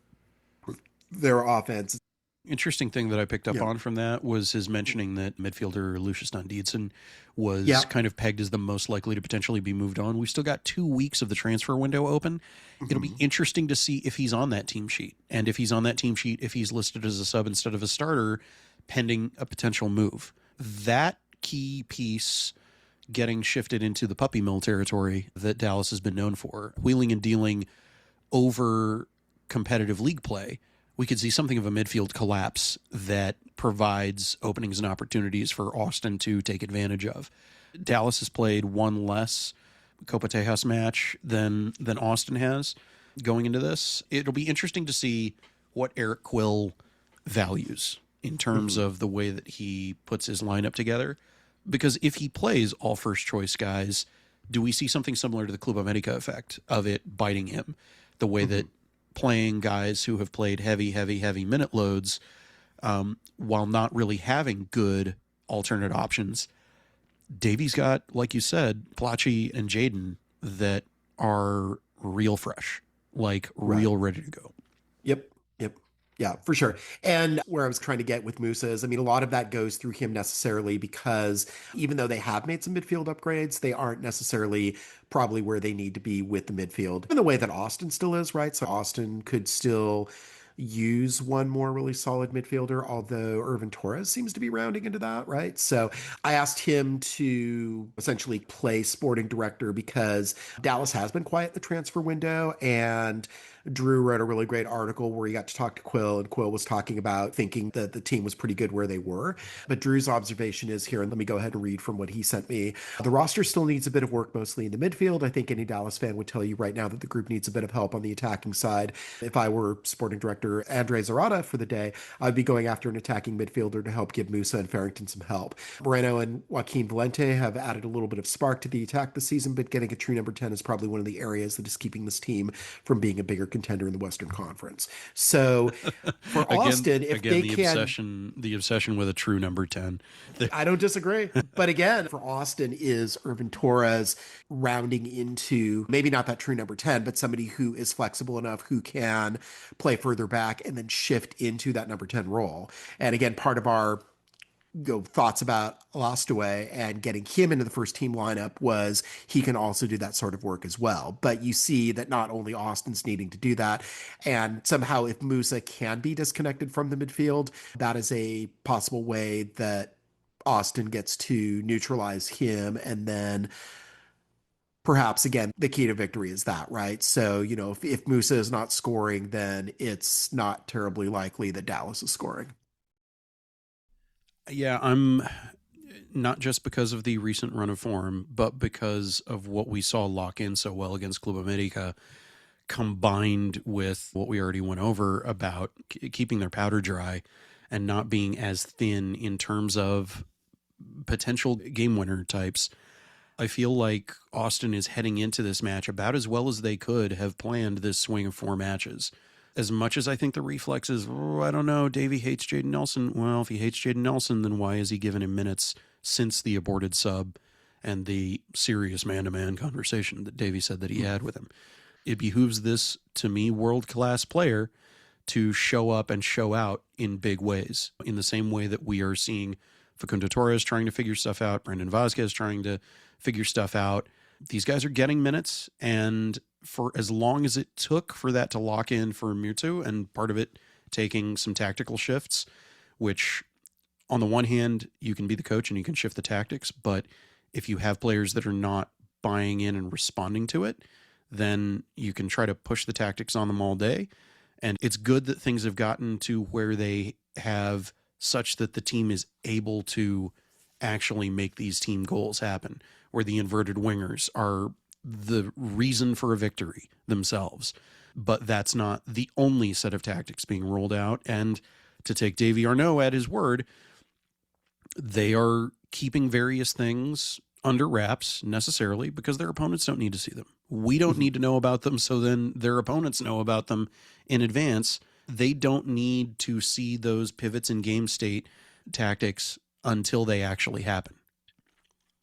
Speaker 1: their offense.
Speaker 2: Interesting thing that I picked up on from that was his mentioning that midfielder Lucius Dietzen was kind of pegged as the most likely to potentially be moved on. We've still got 2 weeks of the transfer window open. It'll be interesting to see if he's on that team sheet. And if he's on that team sheet, if he's listed as a sub instead of a starter, pending a potential move. That key piece getting shifted into the puppy mill territory that Dallas has been known for, wheeling and dealing over competitive league play, we could see something of a midfield collapse that provides openings and opportunities for Austin to take advantage of. Dallas has played one less Copa Tejas match than Austin has going into this. It'll be interesting to see what Eric Quill values in terms of the way that he puts his lineup together. Because if he plays all first choice guys, do we see something similar to the Club América effect of it biting him? The way that playing guys who have played heavy minute loads while not really having good alternate options. Davy's got, like you said, Plachi and Jaden that are real fresh, like real ready to go.
Speaker 1: Yep. Yeah, for sure. And where I was trying to get with Musa is, I mean, a lot of that goes through him necessarily because even though they have made some midfield upgrades, they aren't necessarily probably where they need to be with the midfield in the way that Austin still is, right? So Austin could still use one more really solid midfielder, although Irvin Torres seems to be rounding into that, right? So I asked him to essentially play sporting director because Dallas has been quiet the transfer window, and Drew wrote a really great article where he got to talk to Quill, and Quill was talking about thinking that the team was pretty good where they were. But Drew's observation is here, and let me go ahead and read from what he sent me. The roster still needs a bit of work, mostly in the midfield. I think any Dallas fan would tell you right now that the group needs a bit of help on the attacking side. If I were sporting director Andre Zarata for the day, I'd be going after an attacking midfielder to help give Musa and Farrington some help. Moreno and Joaquin Valente have added a little bit of spark to the attack this season, but getting a true number 10 is probably one of the areas that is keeping this team from being a bigger contender in the Western Conference. So for Austin, if they can...
Speaker 2: The obsession with a true number 10.
Speaker 1: I don't disagree. But again, for Austin is Irvin Torres rounding into maybe not that true number 10, but somebody who is flexible enough, who can play further back and then shift into that number 10 role. And again, part of our thoughts about Lostaway and getting him into the first team lineup was he can also do that sort of work as well. But you see that not only Austin's needing to do that, and somehow if Musa can be disconnected from the midfield, that is a possible way that Austin gets to neutralize him. And then perhaps, again, the key to victory is that, right? So, you know, if Musa is not scoring, then it's not terribly likely that Dallas is scoring.
Speaker 2: Yeah, I'm not just because of the recent run of form, but because of what we saw lock in so well against Club América, combined with what we already went over about keeping their powder dry and not being as thin in terms of potential game winner types. I feel like Austin is heading into this match about as well as they could have planned this swing of 4 matches. As much as I think the reflex is, I don't know, Davey hates Jaden Nelson. Well, if he hates Jaden Nelson, then why is he giving him minutes since the aborted sub and the serious man-to-man conversation that Davey said that he had with him? It behooves this, to me, world-class player to show up and show out in big ways, in the same way that we are seeing Facundo Torres trying to figure stuff out, Brendan Vazquez trying to figure stuff out. These guys are getting minutes, and for as long as it took for that to lock in for Murtu, and part of it taking some tactical shifts, which on the one hand, you can be the coach and you can shift the tactics, but if you have players that are not buying in and responding to it, then you can try to push the tactics on them all day. And it's good that things have gotten to where they have such that the team is able to actually make these team goals happen, where the inverted wingers are the reason for a victory themselves. But that's not the only set of tactics being rolled out. And to take Davy Arnaud at his word, they are keeping various things under wraps necessarily because their opponents don't need to see them. We don't need to know about them, so then their opponents know about them in advance. They don't need to see those pivots in game state tactics until they actually happen.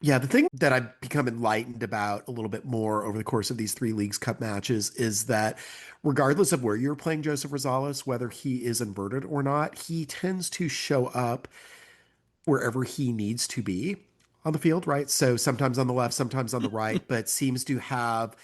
Speaker 1: Yeah, the thing that I've become enlightened about a little bit more over the course of these 3 Leagues Cup matches is that regardless of where you're playing Joseph Rosales, whether he is inverted or not, he tends to show up wherever he needs to be on the field, right? So sometimes on the left, sometimes on the right, but seems to have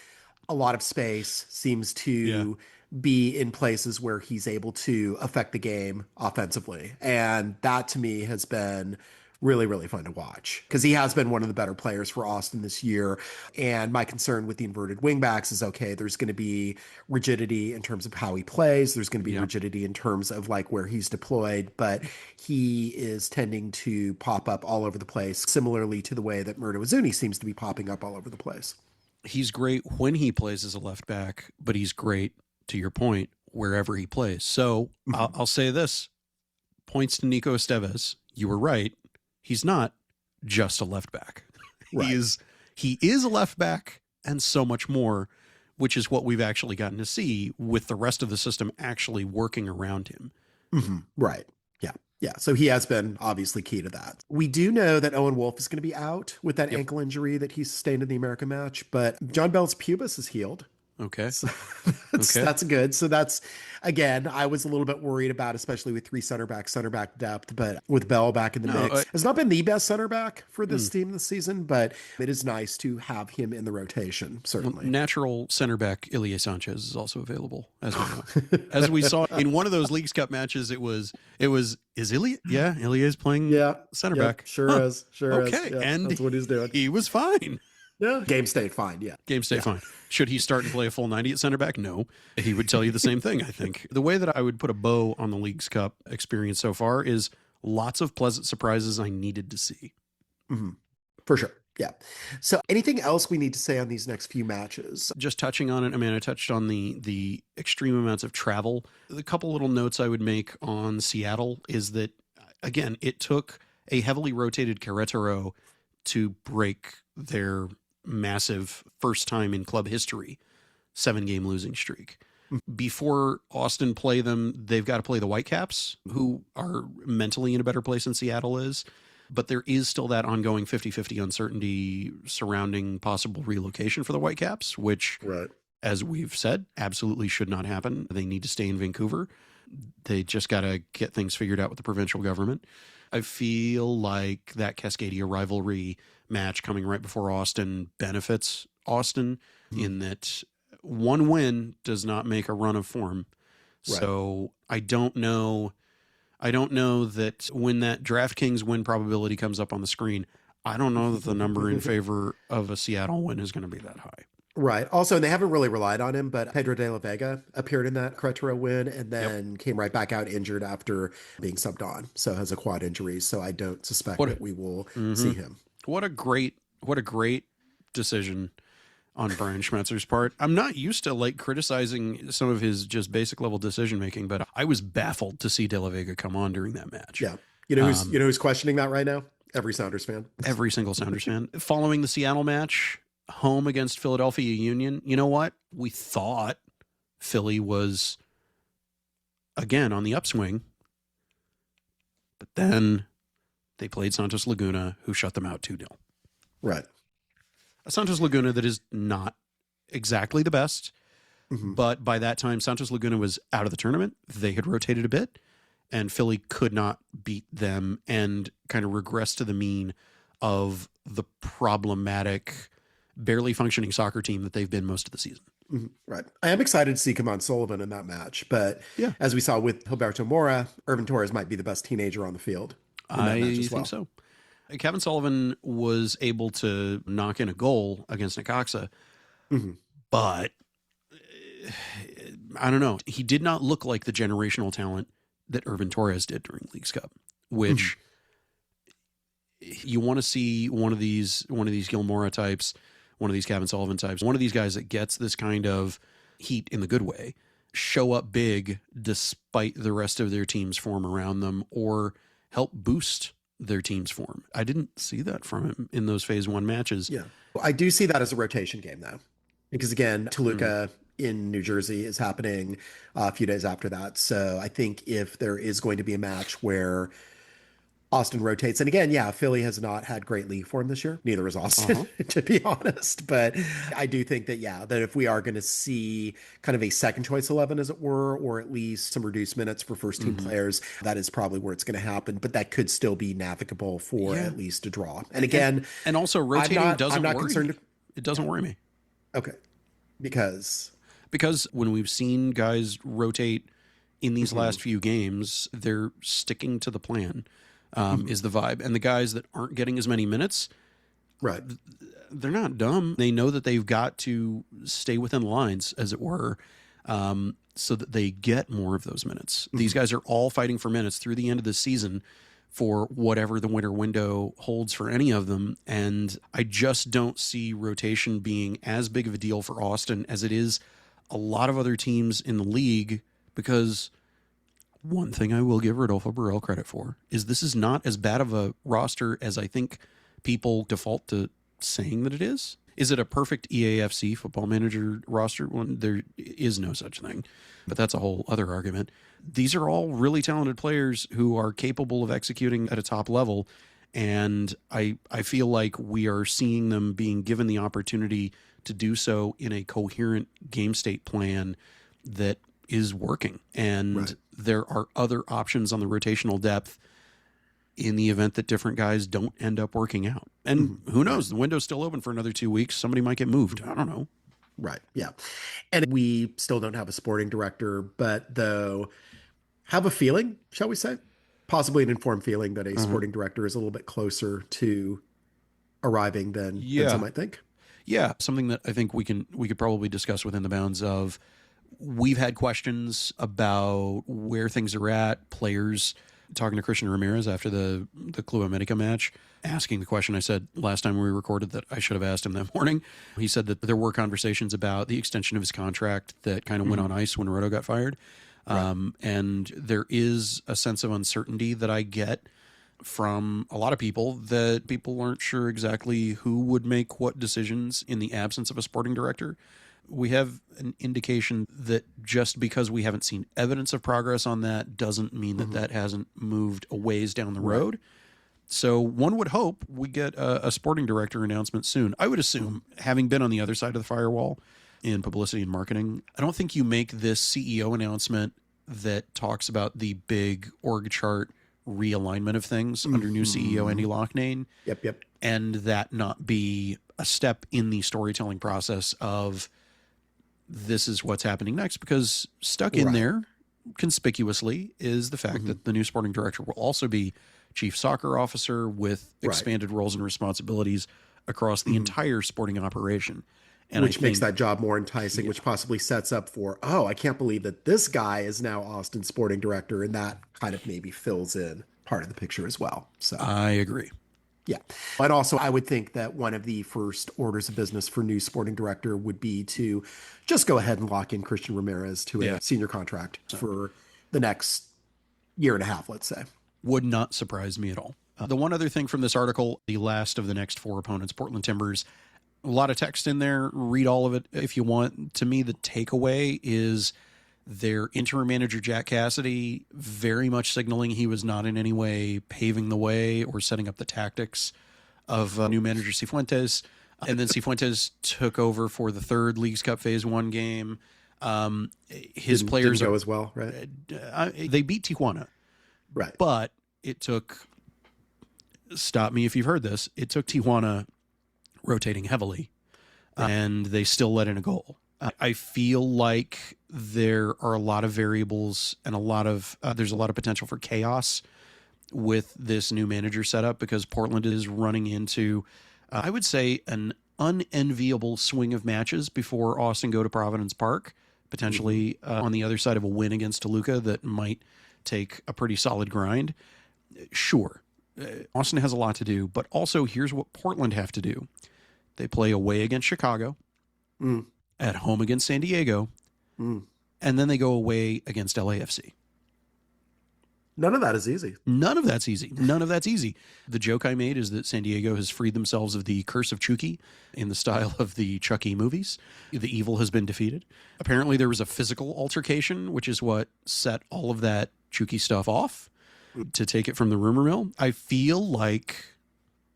Speaker 1: a lot of space, seems to be in places where he's able to affect the game offensively. And that to me has been really, really fun to watch because he has been one of the better players for Austin this year. And my concern with the inverted wingbacks is, okay, there's going to be rigidity in terms of how he plays. There's going to be rigidity in terms of like where he's deployed, but he is tending to pop up all over the place, similarly to the way that Murdo Azuni seems to be popping up all over the place.
Speaker 2: He's great when he plays as a left back, but he's great, to your point, wherever he plays. So I'll say this, points to Nico Esteves. You were right. He's not just a left back. Right. He is a left back and so much more, which is what we've actually gotten to see with the rest of the system actually working around him.
Speaker 1: Mm-hmm. Right. Yeah. Yeah. So he has been obviously key to that. We do know that Owen Wolff is going to be out with that ankle injury that he sustained in the America match, but John Bell's pubis is healed.
Speaker 2: Okay.
Speaker 1: So that's good. So that's, again, I was a little bit worried about, especially with 3 center back depth, but with Bell back in the mix. Has not been the best center back for this team this season, but it is nice to have him in the rotation, certainly.
Speaker 2: Natural center back Ilie Sanchez is also available, as we know. As we saw in one of those Leagues Cup matches, is Ilie? Yeah, Ilie is playing center back.
Speaker 1: Sure is.
Speaker 2: Okay,
Speaker 1: Yeah,
Speaker 2: and
Speaker 1: that's what he's doing.
Speaker 2: He was fine.
Speaker 1: Yeah. Game state fine, Game state
Speaker 2: fine. Should he start and play a full 90 at center back? No. He would tell you the same thing, I think. The way that I would put a bow on the Leagues Cup experience so far is lots of pleasant surprises I needed to see.
Speaker 1: Mm-hmm. For sure. Yeah. So anything else we need to say on these next few matches?
Speaker 2: Just touching on it, I mean, I touched on the extreme amounts of travel. The couple little notes I would make on Seattle is that, again, it took a heavily rotated Querétaro to break their massive first time in club history 7-game losing streak. Before Austin play them, they've got to play the Whitecaps, who are mentally in a better place than Seattle is. But there is still that ongoing 50-50 uncertainty surrounding possible relocation for the Whitecaps, which, as we've said, absolutely should not happen. They need to stay in Vancouver. They just got to get things figured out with the provincial government. I feel like that Cascadia rivalry match coming right before Austin benefits Austin in that one win does not make a run of form. Right. So I don't know that when that DraftKings win probability comes up on the screen, I don't know that the number in favor of a Seattle win is going to be that high.
Speaker 1: Right. Also, and they haven't really relied on him, but Pedro de la Vega appeared in that Querétaro win and
Speaker 2: Yep.
Speaker 1: then came right back out injured after being subbed on. So has a quad injury. So I don't suspect
Speaker 2: What
Speaker 1: that we will
Speaker 2: hmm
Speaker 1: see him.
Speaker 2: what a great decision on Brian Schmetzer's part. I'm not used to like criticizing some of his just basic level decision making, but I was baffled to see De La Vega come on during that match.
Speaker 1: Yeah. You know who's questioning that right now? Every Sounders fan.
Speaker 2: Every single Sounders fan. Following the Seattle match, home against Philadelphia Union, you know what? We thought Philly was again on the upswing, but then they played Santos Laguna, who shut them out 2-0.
Speaker 1: Right.
Speaker 2: A Santos Laguna that is not exactly the best,
Speaker 1: Mm-hmm.
Speaker 2: but by that time, Santos Laguna was out of the tournament. They had rotated a bit, and Philly could not beat them and kind of regressed to the mean of the problematic, barely functioning soccer team that they've been most of the season.
Speaker 1: Mm-hmm. Right. I am excited to see Kaman Sullivan in that match, but
Speaker 2: Yeah.
Speaker 1: as we saw with Gilberto Mora, Irvin Torres might be the best teenager on the field. In that
Speaker 2: I
Speaker 1: match as
Speaker 2: think so. Kevin Sullivan was able to knock in a goal against Necaxa,
Speaker 1: Mm-hmm.
Speaker 2: but I don't know. He did not look like the generational talent that Irvin Torres did during Leagues Cup, which you want to see one of these Gilmora types, one of these Kevin Sullivan types, one of these guys that gets this kind of heat in the good way, show up big despite the rest of their team's form around them, or help boost their team's form. I didn't see that from him in those phase one matches.
Speaker 1: Yeah. I do see that as a rotation game though, because again, Toluca in New Jersey is happening a few days after that. So I think if there is going to be a match where Austin rotates, and again, yeah, Philly has not had great league form this year. Neither has Austin, to be honest. But I do think that, yeah, that if we are going to see kind of a second choice 11, as it were, or at least some reduced minutes for first team players, that is probably where it's going to happen. But that could still be navigable for at least a draw. And again,
Speaker 2: and also rotating
Speaker 1: I'm not
Speaker 2: worry
Speaker 1: concerned.
Speaker 2: me. It doesn't worry me.
Speaker 1: Okay. Because
Speaker 2: when we've seen guys rotate in these last few games, they're sticking to the plan, is the vibe. And the guys that aren't getting as many minutes,
Speaker 1: right.
Speaker 2: they're not dumb. They know that they've got to stay within lines, as it were, so that they get more of those minutes. These guys are all fighting for minutes through the end of the season for whatever the winter window holds for any of them. And I just don't see rotation being as big of a deal for Austin as it is a lot of other teams in the league, because one thing I will give Rodolfo Burrell credit for is this is not as bad of a roster as I think people default to saying that it is. Is it a perfect EAFC Football Manager roster? Well, there is no such thing, but that's a whole other argument. These are all really talented players who are capable of executing at a top level, and I feel like we are seeing them being given the opportunity to do so in a coherent game state plan that is working. And there are other options on the rotational depth in the event that different guys don't end up working out. And who knows? The window's still open for another 2 weeks. Somebody might get moved. I don't know.
Speaker 1: Right. Yeah. And we still don't have a sporting director, but though have a feeling, shall we say, possibly an informed feeling that a sporting director is a little bit closer to arriving than some might think.
Speaker 2: Yeah. Something that I think we could probably discuss within the bounds of, we've had questions about where things are at, players talking to Christian Ramírez after the Club América match, asking the question I said last time we recorded that I should have asked him that morning. He said that there were conversations about the extension of his contract that kind of went on ice when Roto got fired. And there is a sense of uncertainty that I get from a lot of people, that people aren't sure exactly who would make what decisions in the absence of a sporting director. We have an indication that just because we haven't seen evidence of progress on that doesn't mean that that hasn't moved a ways down the road. So one would hope we get a sporting director announcement soon. I would assume, having been on the other side of the firewall in publicity and marketing, I don't think you make this CEO announcement that talks about the big org chart realignment of things under new CEO Andy Loughnane.
Speaker 1: Yep.
Speaker 2: And that not be a step in the storytelling process of, this is what's happening next, because stuck in there conspicuously is the fact that the new sporting director will also be chief soccer officer with expanded roles and responsibilities across the entire sporting operation. And
Speaker 1: which makes that job more enticing, which possibly sets up for, oh, I can't believe that this guy is now Austin's sporting director. And that kind of maybe fills in part of the picture as well. So
Speaker 2: I agree.
Speaker 1: yeah. And also, I would think that one of the first orders of business for new sporting director would be to just go ahead and lock in Christian Ramírez to a senior contract for the next year and a half, let's say.
Speaker 2: Would not surprise me at all. The one other thing from this article, the last of the next four opponents, Portland Timbers, a lot of text in there. Read all of it if you want. To me, the takeaway is their interim manager, Jack Cassidy, very much signaling he was not in any way paving the way or setting up the tactics of new manager Cifuentes. And then Cifuentes took over for the third Leagues Cup Phase 1 game. His players
Speaker 1: didn't go as well, right?
Speaker 2: They beat Tijuana.
Speaker 1: Right.
Speaker 2: But it took, stop me if you've heard this, it took Tijuana rotating heavily, and they still let in a goal. I feel like there are a lot of variables and there's a lot of potential for chaos with this new manager setup, because Portland is running into, I would say, an unenviable swing of matches before Austin go to Providence Park, potentially on the other side of a win against Toluca that might take a pretty solid grind. Sure, Austin has a lot to do, but also here's what Portland have to do. They play away against Chicago, at home against San Diego, and then they go away against LAFC.
Speaker 1: None of that is easy.
Speaker 2: None of that's easy. None of that's easy. The joke I made is that San Diego has freed themselves of the curse of Chucky in the style of the Chucky movies. The evil has been defeated. Apparently there was a physical altercation, which is what set all of that Chucky stuff off, to take it from the rumor mill. I feel like,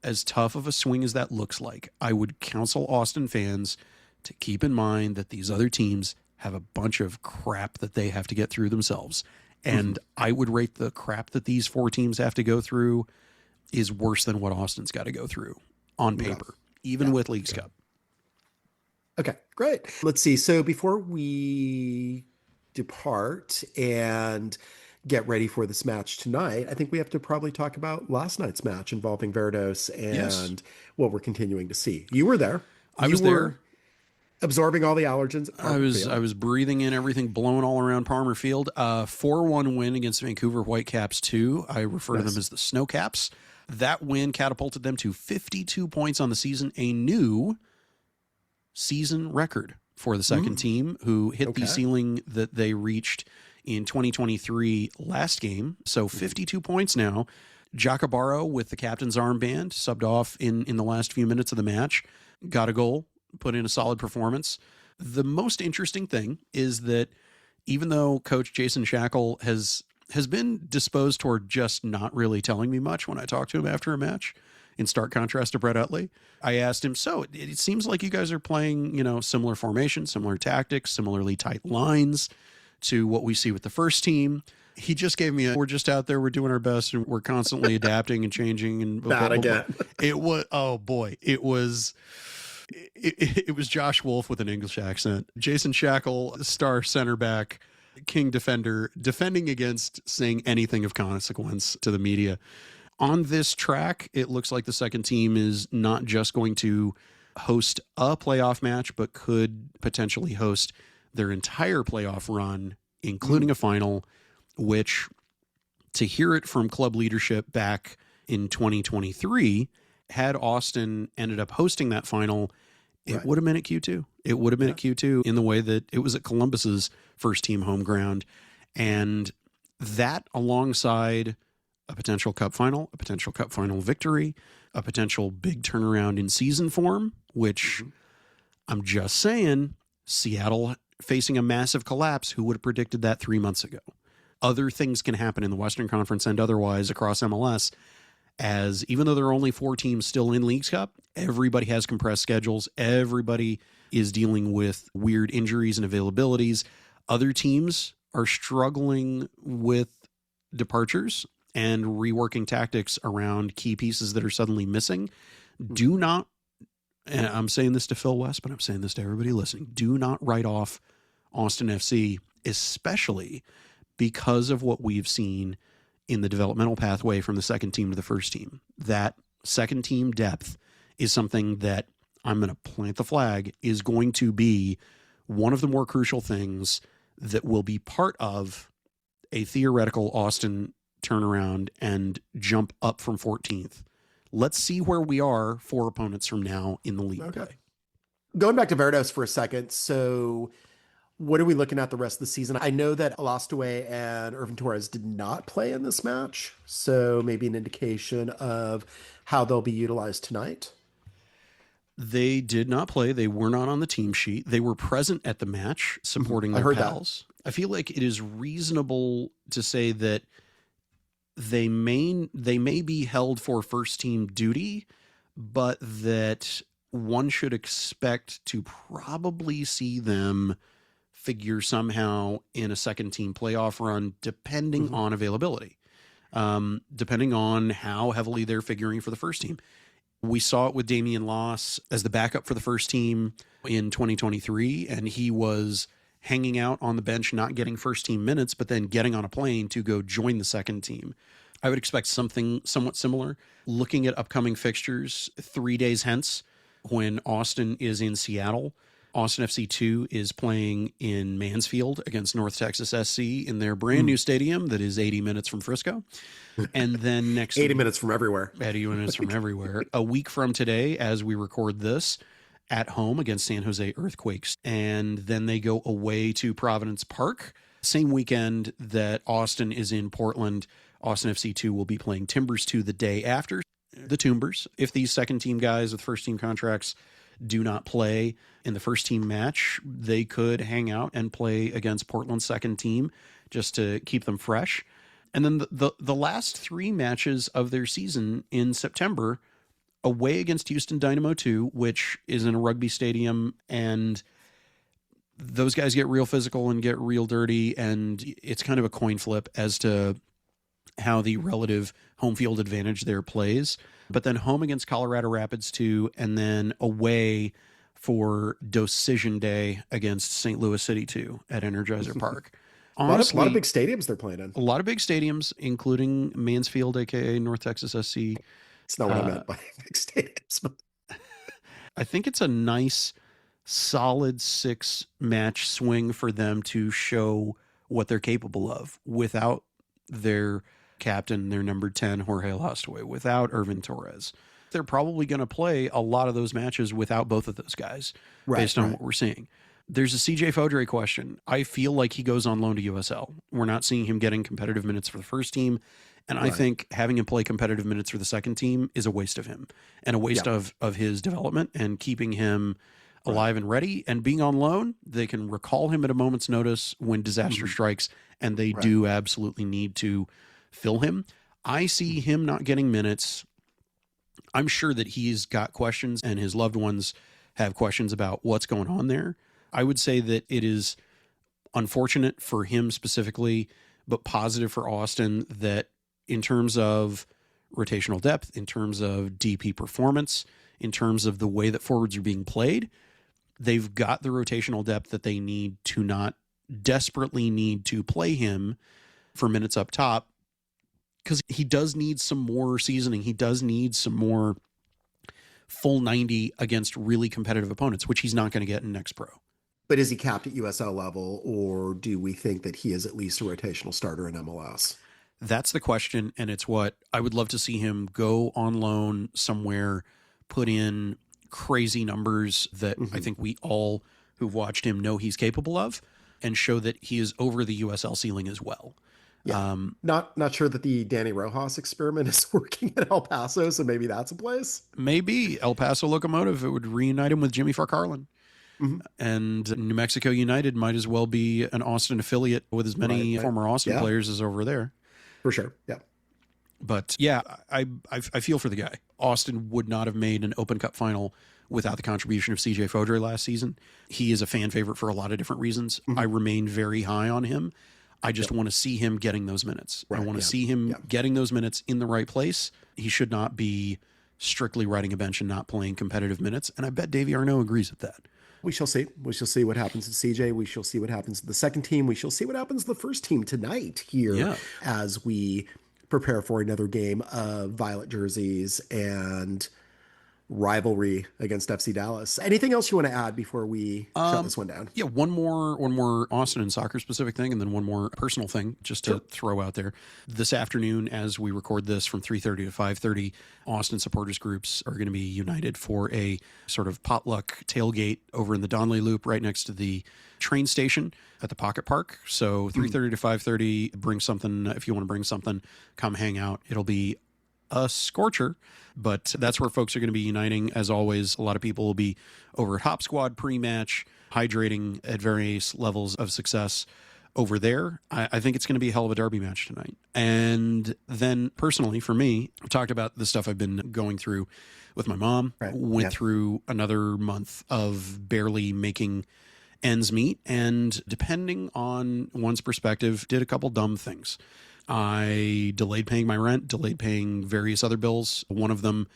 Speaker 2: as tough of a swing as that looks like, I would counsel Austin fans to keep in mind that these other teams have a bunch of crap that they have to get through themselves. And I would rate the crap that these four teams have to go through is worse than what Austin's got to go through on paper, even with Leagues Cup.
Speaker 1: Okay, great. Let's see. So before we depart and get ready for this match tonight, I think we have to probably talk about last night's match involving Verdos and what we're continuing to see. You were there.
Speaker 2: I was there.
Speaker 1: Absorbing all the allergens.
Speaker 2: I was breathing in everything blowing all around Palmer Field. 4-1 win against Vancouver Whitecaps 2. I refer to them as the Snowcaps. That win catapulted them to 52 points on the season, a new season record for the second team, who hit the ceiling that they reached in 2023 last game. So 52 points now. Jacobaro with the captain's armband, subbed off in the last few minutes of the match, got a goal, put in a solid performance. The most interesting thing is that even though Coach Jason Shackle has been disposed toward just not really telling me much when I talk to him after a match, in stark contrast to Brett Utley, I asked him, so it seems like you guys are playing, similar formations, similar tactics, similarly tight lines to what we see with the first team. He just gave me we're just out there, we're doing our best, and we're constantly adapting and changing. And
Speaker 1: that again.
Speaker 2: It was, oh boy, it was Josh Wolf with an English accent. Jason Shackle, star center back, king defender, defending against saying anything of consequence to the media. On this track, it looks like the second team is not just going to host a playoff match, but could potentially host their entire playoff run, including a final, which, to hear it from club leadership back in 2023, had Austin ended up hosting that final, it would have been at Q2. It would have been at Q2 in the way that it was at Columbus's first team home ground. And that, alongside a potential cup final, a potential cup final victory, a potential big turnaround in season form, which I'm just saying, Seattle facing a massive collapse, who would have predicted that 3 months ago? Other things can happen in the Western Conference and otherwise across MLS, as even though there are only 4 teams still in Leagues Cup, everybody has compressed schedules. Everybody is dealing with weird injuries and availabilities. Other teams are struggling with departures and reworking tactics around key pieces that are suddenly missing. Do not, and I'm saying this to Phil West, but I'm saying this to everybody listening, do not write off Austin FC, especially because of what we've seen in the developmental pathway from the second team to the first team. That second team depth is something that I'm going to plant the flag, is going to be one of the more crucial things that will be part of a theoretical Austin turnaround and jump up from 14th. Let's see where we are 4 opponents from now in the league play.
Speaker 1: Going back to Verdos for a second. So what are we looking at the rest of the season? I know that Alastaway and Irvin Torres did not play in this match, so maybe an indication of how they'll be utilized tonight.
Speaker 2: They did not play. They were not on the team sheet. They were present at the match supporting their pals. I feel like it is reasonable to say that they may be held for first team duty, but that one should expect to probably see them figure somehow in a second team playoff run, depending on availability, depending on how heavily they're figuring for the first team. We saw it with Damian Loss as the backup for the first team in 2023, and he was hanging out on the bench, not getting first team minutes, but then getting on a plane to go join the second team. I would expect something somewhat similar. Looking at upcoming fixtures, 3 days hence, when Austin is in Seattle, Austin FC2 is playing in Mansfield against North Texas SC in their brand new stadium that is 80 minutes from Frisco. And then next
Speaker 1: 80 minutes from everywhere.
Speaker 2: 80 minutes from everywhere. A week from today, as we record this, at home against San Jose Earthquakes. And then they go away to Providence Park. Same weekend that Austin is in Portland, Austin FC2 will be playing Timbers 2 the day after. The Toombers, if these second team guys with first team contracts do not play in the first team match, they could hang out and play against Portland's second team just to keep them fresh. And then the last 3 matches of their season in September, away against Houston Dynamo 2, which is in a rugby stadium, and those guys get real physical and get real dirty, and it's kind of a coin flip as to how the relative home field advantage there plays. But then home against Colorado Rapids 2, and then away for Decision Day against St. Louis City 2 at Energizer Park. Honestly,
Speaker 1: a lot of big stadiums they're playing in.
Speaker 2: A lot of big stadiums, including Mansfield, a.k.a. North Texas SC.
Speaker 1: It's not what I meant by big stadiums.
Speaker 2: I think it's a nice, solid 6-match swing for them to show what they're capable of without their captain, their number 10, Jorge Alastaway, without Irvin Torres. They're probably going to play a lot of those matches without both of those guys, based on what we're seeing. There's a CJ Fodrey question. I feel like he goes on loan to USL. We're not seeing him getting competitive minutes for the first team. And I think having him play competitive minutes for the second team is a waste of him and a waste of his development and keeping him alive and ready. And being on loan, they can recall him at a moment's notice when disaster strikes, and they do absolutely need to fill him. I see him not getting minutes. I'm sure that he's got questions and his loved ones have questions about what's going on there. I would say that it is unfortunate for him specifically, but positive for Austin that in terms of rotational depth, in terms of DP performance, in terms of the way that forwards are being played, they've got the rotational depth that they need to not desperately need to play him for minutes up top, because he does need some more seasoning. He does need some more full 90 against really competitive opponents, which he's not going to get in Next Pro.
Speaker 1: But is he capped at USL level, or do we think that he is at least a rotational starter in MLS?
Speaker 2: That's the question, and it's what I would love to see him go on loan somewhere, put in crazy numbers that I think we all who've watched him know he's capable of, and show that he is over the USL ceiling as well.
Speaker 1: Yeah. Not sure that the Danny Rojas experiment is working at El Paso, so maybe that's a place.
Speaker 2: Maybe El Paso Locomotive, it would reunite him with Jimmy Farcarlin. And New Mexico United might as well be an Austin affiliate with as many former Austin players as over there.
Speaker 1: For sure, yeah.
Speaker 2: But yeah, I feel for the guy. Austin would not have made an Open Cup final without the contribution of CJ Fodrey last season. He is a fan favorite for a lot of different reasons. I remain very high on him. I just want to see him getting those minutes. I want to see him getting those minutes in the right place. He should not be strictly riding a bench and not playing competitive minutes. And I bet Davey Arnaud agrees with that.
Speaker 1: We shall see. We shall see what happens to CJ. We shall see what happens to the second team. We shall see what happens to the first team tonight here as we prepare for another game of violet jerseys and rivalry against FC Dallas. Anything else you want to add before we shut this one down?
Speaker 2: Yeah, one more Austin and soccer specific thing, and then one more personal thing just to throw out there. This afternoon, as we record this from 3:30 to 5:30, Austin supporters groups are going to be united for a sort of potluck tailgate over in the Donley Loop right next to the train station at the Pocket Park. So 3:30 to 5:30, bring something. If you want to bring something, come hang out. It'll be a scorcher, but that's where folks are going to be uniting. As always, a lot of people will be over at Hop Squad pre-match, hydrating at various levels of success over there. I think it's going to be a hell of a derby match tonight. And then personally, for me, I talked about the stuff I've been going through with my mom. Went through another month of barely making ends meet, and depending on one's perspective, did a couple dumb things. I delayed paying my rent, delayed paying various other bills, one of them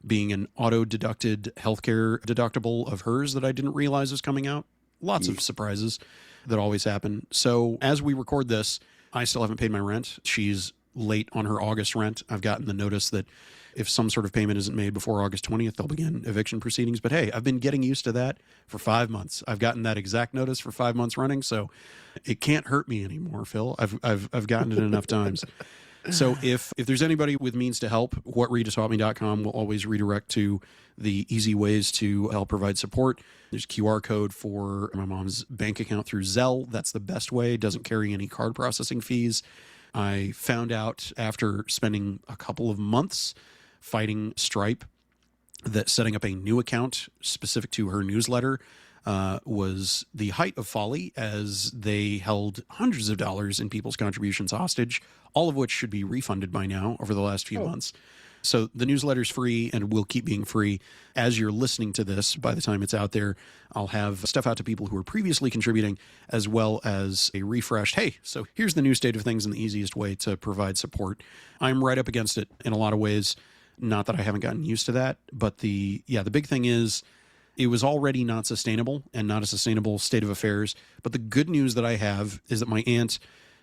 Speaker 2: being an auto-deducted healthcare deductible of hers that I didn't realize was coming out. Lots of surprises that always happen. So as we record this, I still haven't paid my rent. She's late on her August rent. I've gotten the notice that if some sort of payment isn't made before August 20th, they'll begin eviction proceedings. But hey, I've been getting used to that for 5 months. I've gotten that exact notice for 5 months running, so it can't hurt me anymore, Phil. I've gotten it enough times. So if there's anybody with means to help, whatreadtaught.me.com will always redirect to the easy ways to help provide support. There's QR code for my mom's bank account through Zelle. That's the best way. It doesn't carry any card processing fees. I found out after spending a couple of months fighting Stripe that setting up a new account specific to her newsletter was the height of folly, as they held hundreds of dollars in people's contributions hostage, all of which should be refunded by now over the last few months. So the newsletter's free and will keep being free. As you're listening to this, by the time it's out there, I'll have stuff out to people who were previously contributing, as well as a refreshed, hey, so here's the new state of things and the easiest way to provide support. I'm right up against it in a lot of ways. Not that I haven't gotten used to that, but the big thing is it was already not sustainable and not a sustainable state of affairs. But the good news that I have is that my aunt,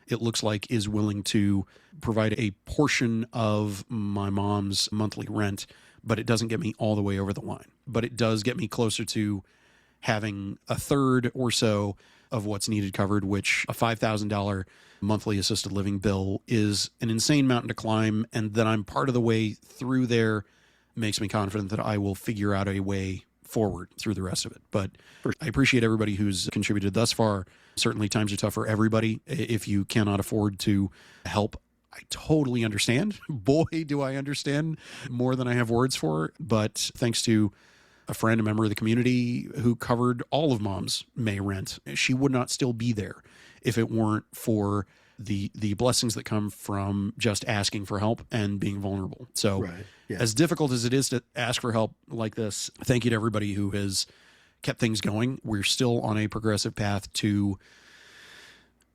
Speaker 2: it looks like, is willing to provide a portion of my mom's monthly rent, but it doesn't get me all the way over the line. But it does get me closer to having a third or so of what's needed covered, which a $5,000 monthly assisted living bill is an insane mountain to climb. And that I'm part of the way through there makes me confident that I will figure out a way forward through the rest of it. But I appreciate everybody who's contributed thus far. Certainly times are tough for everybody. If you cannot afford to help, I totally understand. Boy, do I understand more than I have words for. But thanks to a friend, a member of the community who covered all of Mom's May rent, she would not still be there if it weren't for the blessings that come from just asking for help and being vulnerable. So as difficult as it is to ask for help like this, thank you to everybody who has kept things going. We're still on a progressive path to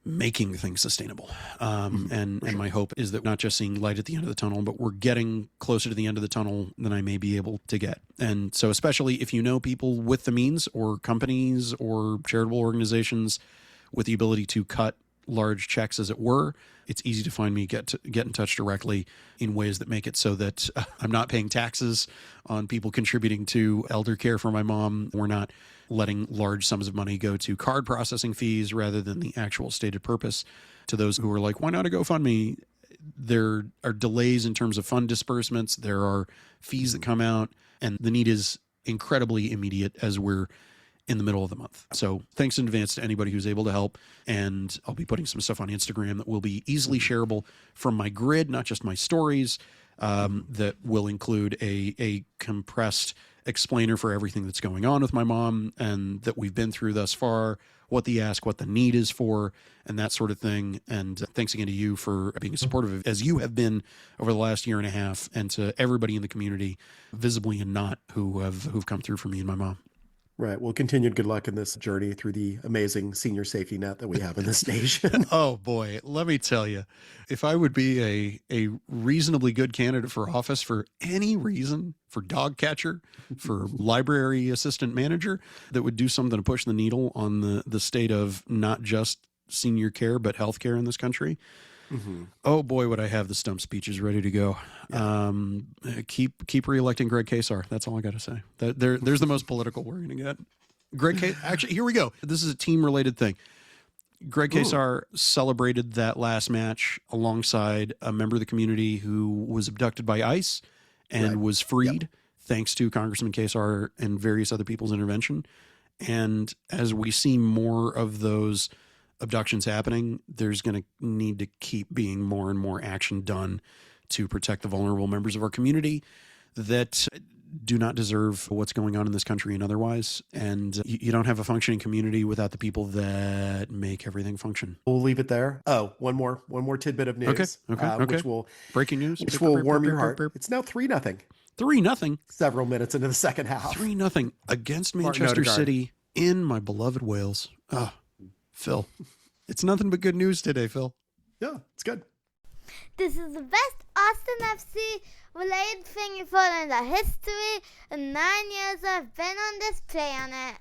Speaker 2: making things sustainable. And my hope is that we're not just seeing light at the end of the tunnel, but we're getting closer to the end of the tunnel than I may be able to get. And so especially if you know people with the means, or companies or charitable organizations with the ability to cut large checks, as it were, it's easy to find me, get in touch directly in ways that make it so that I'm not paying taxes on people contributing to elder care for my mom. We're not letting large sums of money go to card processing fees rather than the actual stated purpose. To those who are like, why not a GoFundMe? There are delays in terms of fund disbursements. There are fees that come out, and the need is incredibly immediate as we're in the middle of the month. So thanks in advance to anybody who's able to help. And I'll be putting some stuff on Instagram that will be easily shareable from my grid, not just my stories, that will include a compressed explainer for everything that's going on with my mom and that we've been through thus far, what the ask, what the need is for, and that sort of thing. And thanks again to you for being supportive, as you have been over the last year and a half, and to everybody in the community, visibly and not, who've come through for me and my mom.
Speaker 1: Right. Well, continued good luck in this journey through the amazing senior safety net that we have in this nation.
Speaker 2: Oh, boy. Let me tell you, if I would be a reasonably good candidate for office for any reason, for dog catcher, for library assistant manager, that would do something to push the needle on the state of not just senior care, but healthcare in this country, Oh boy, would I have the stump speeches ready to go. Keep reelecting Greg Kasar. That's all I got to say. There's the most political we're going to get. Actually, here we go. This is a team-related thing. Greg Kasar celebrated that last match alongside a member of the community who was abducted by ICE and was freed thanks to Congressman Kasar and various other people's intervention. And as we see more of those abductions happening, there's going to need to keep being more and more action done to protect the vulnerable members of our community that do not deserve what's going on in this country and otherwise. And you don't have a functioning community without the people that make everything function.
Speaker 1: We'll leave it there. Oh, one more tidbit of news.
Speaker 2: Okay.
Speaker 1: Which will
Speaker 2: breaking news,
Speaker 1: which will warm your heart. It's now 3-0.
Speaker 2: 3-0.
Speaker 1: Several minutes into the second half.
Speaker 2: 3-0 against Manchester City in my beloved Wales. Oh, Phil, it's nothing but good news today, Phil.
Speaker 1: Yeah, it's good.
Speaker 4: This is the best Austin FC related thing you found in the history of 9 years I've been on this planet.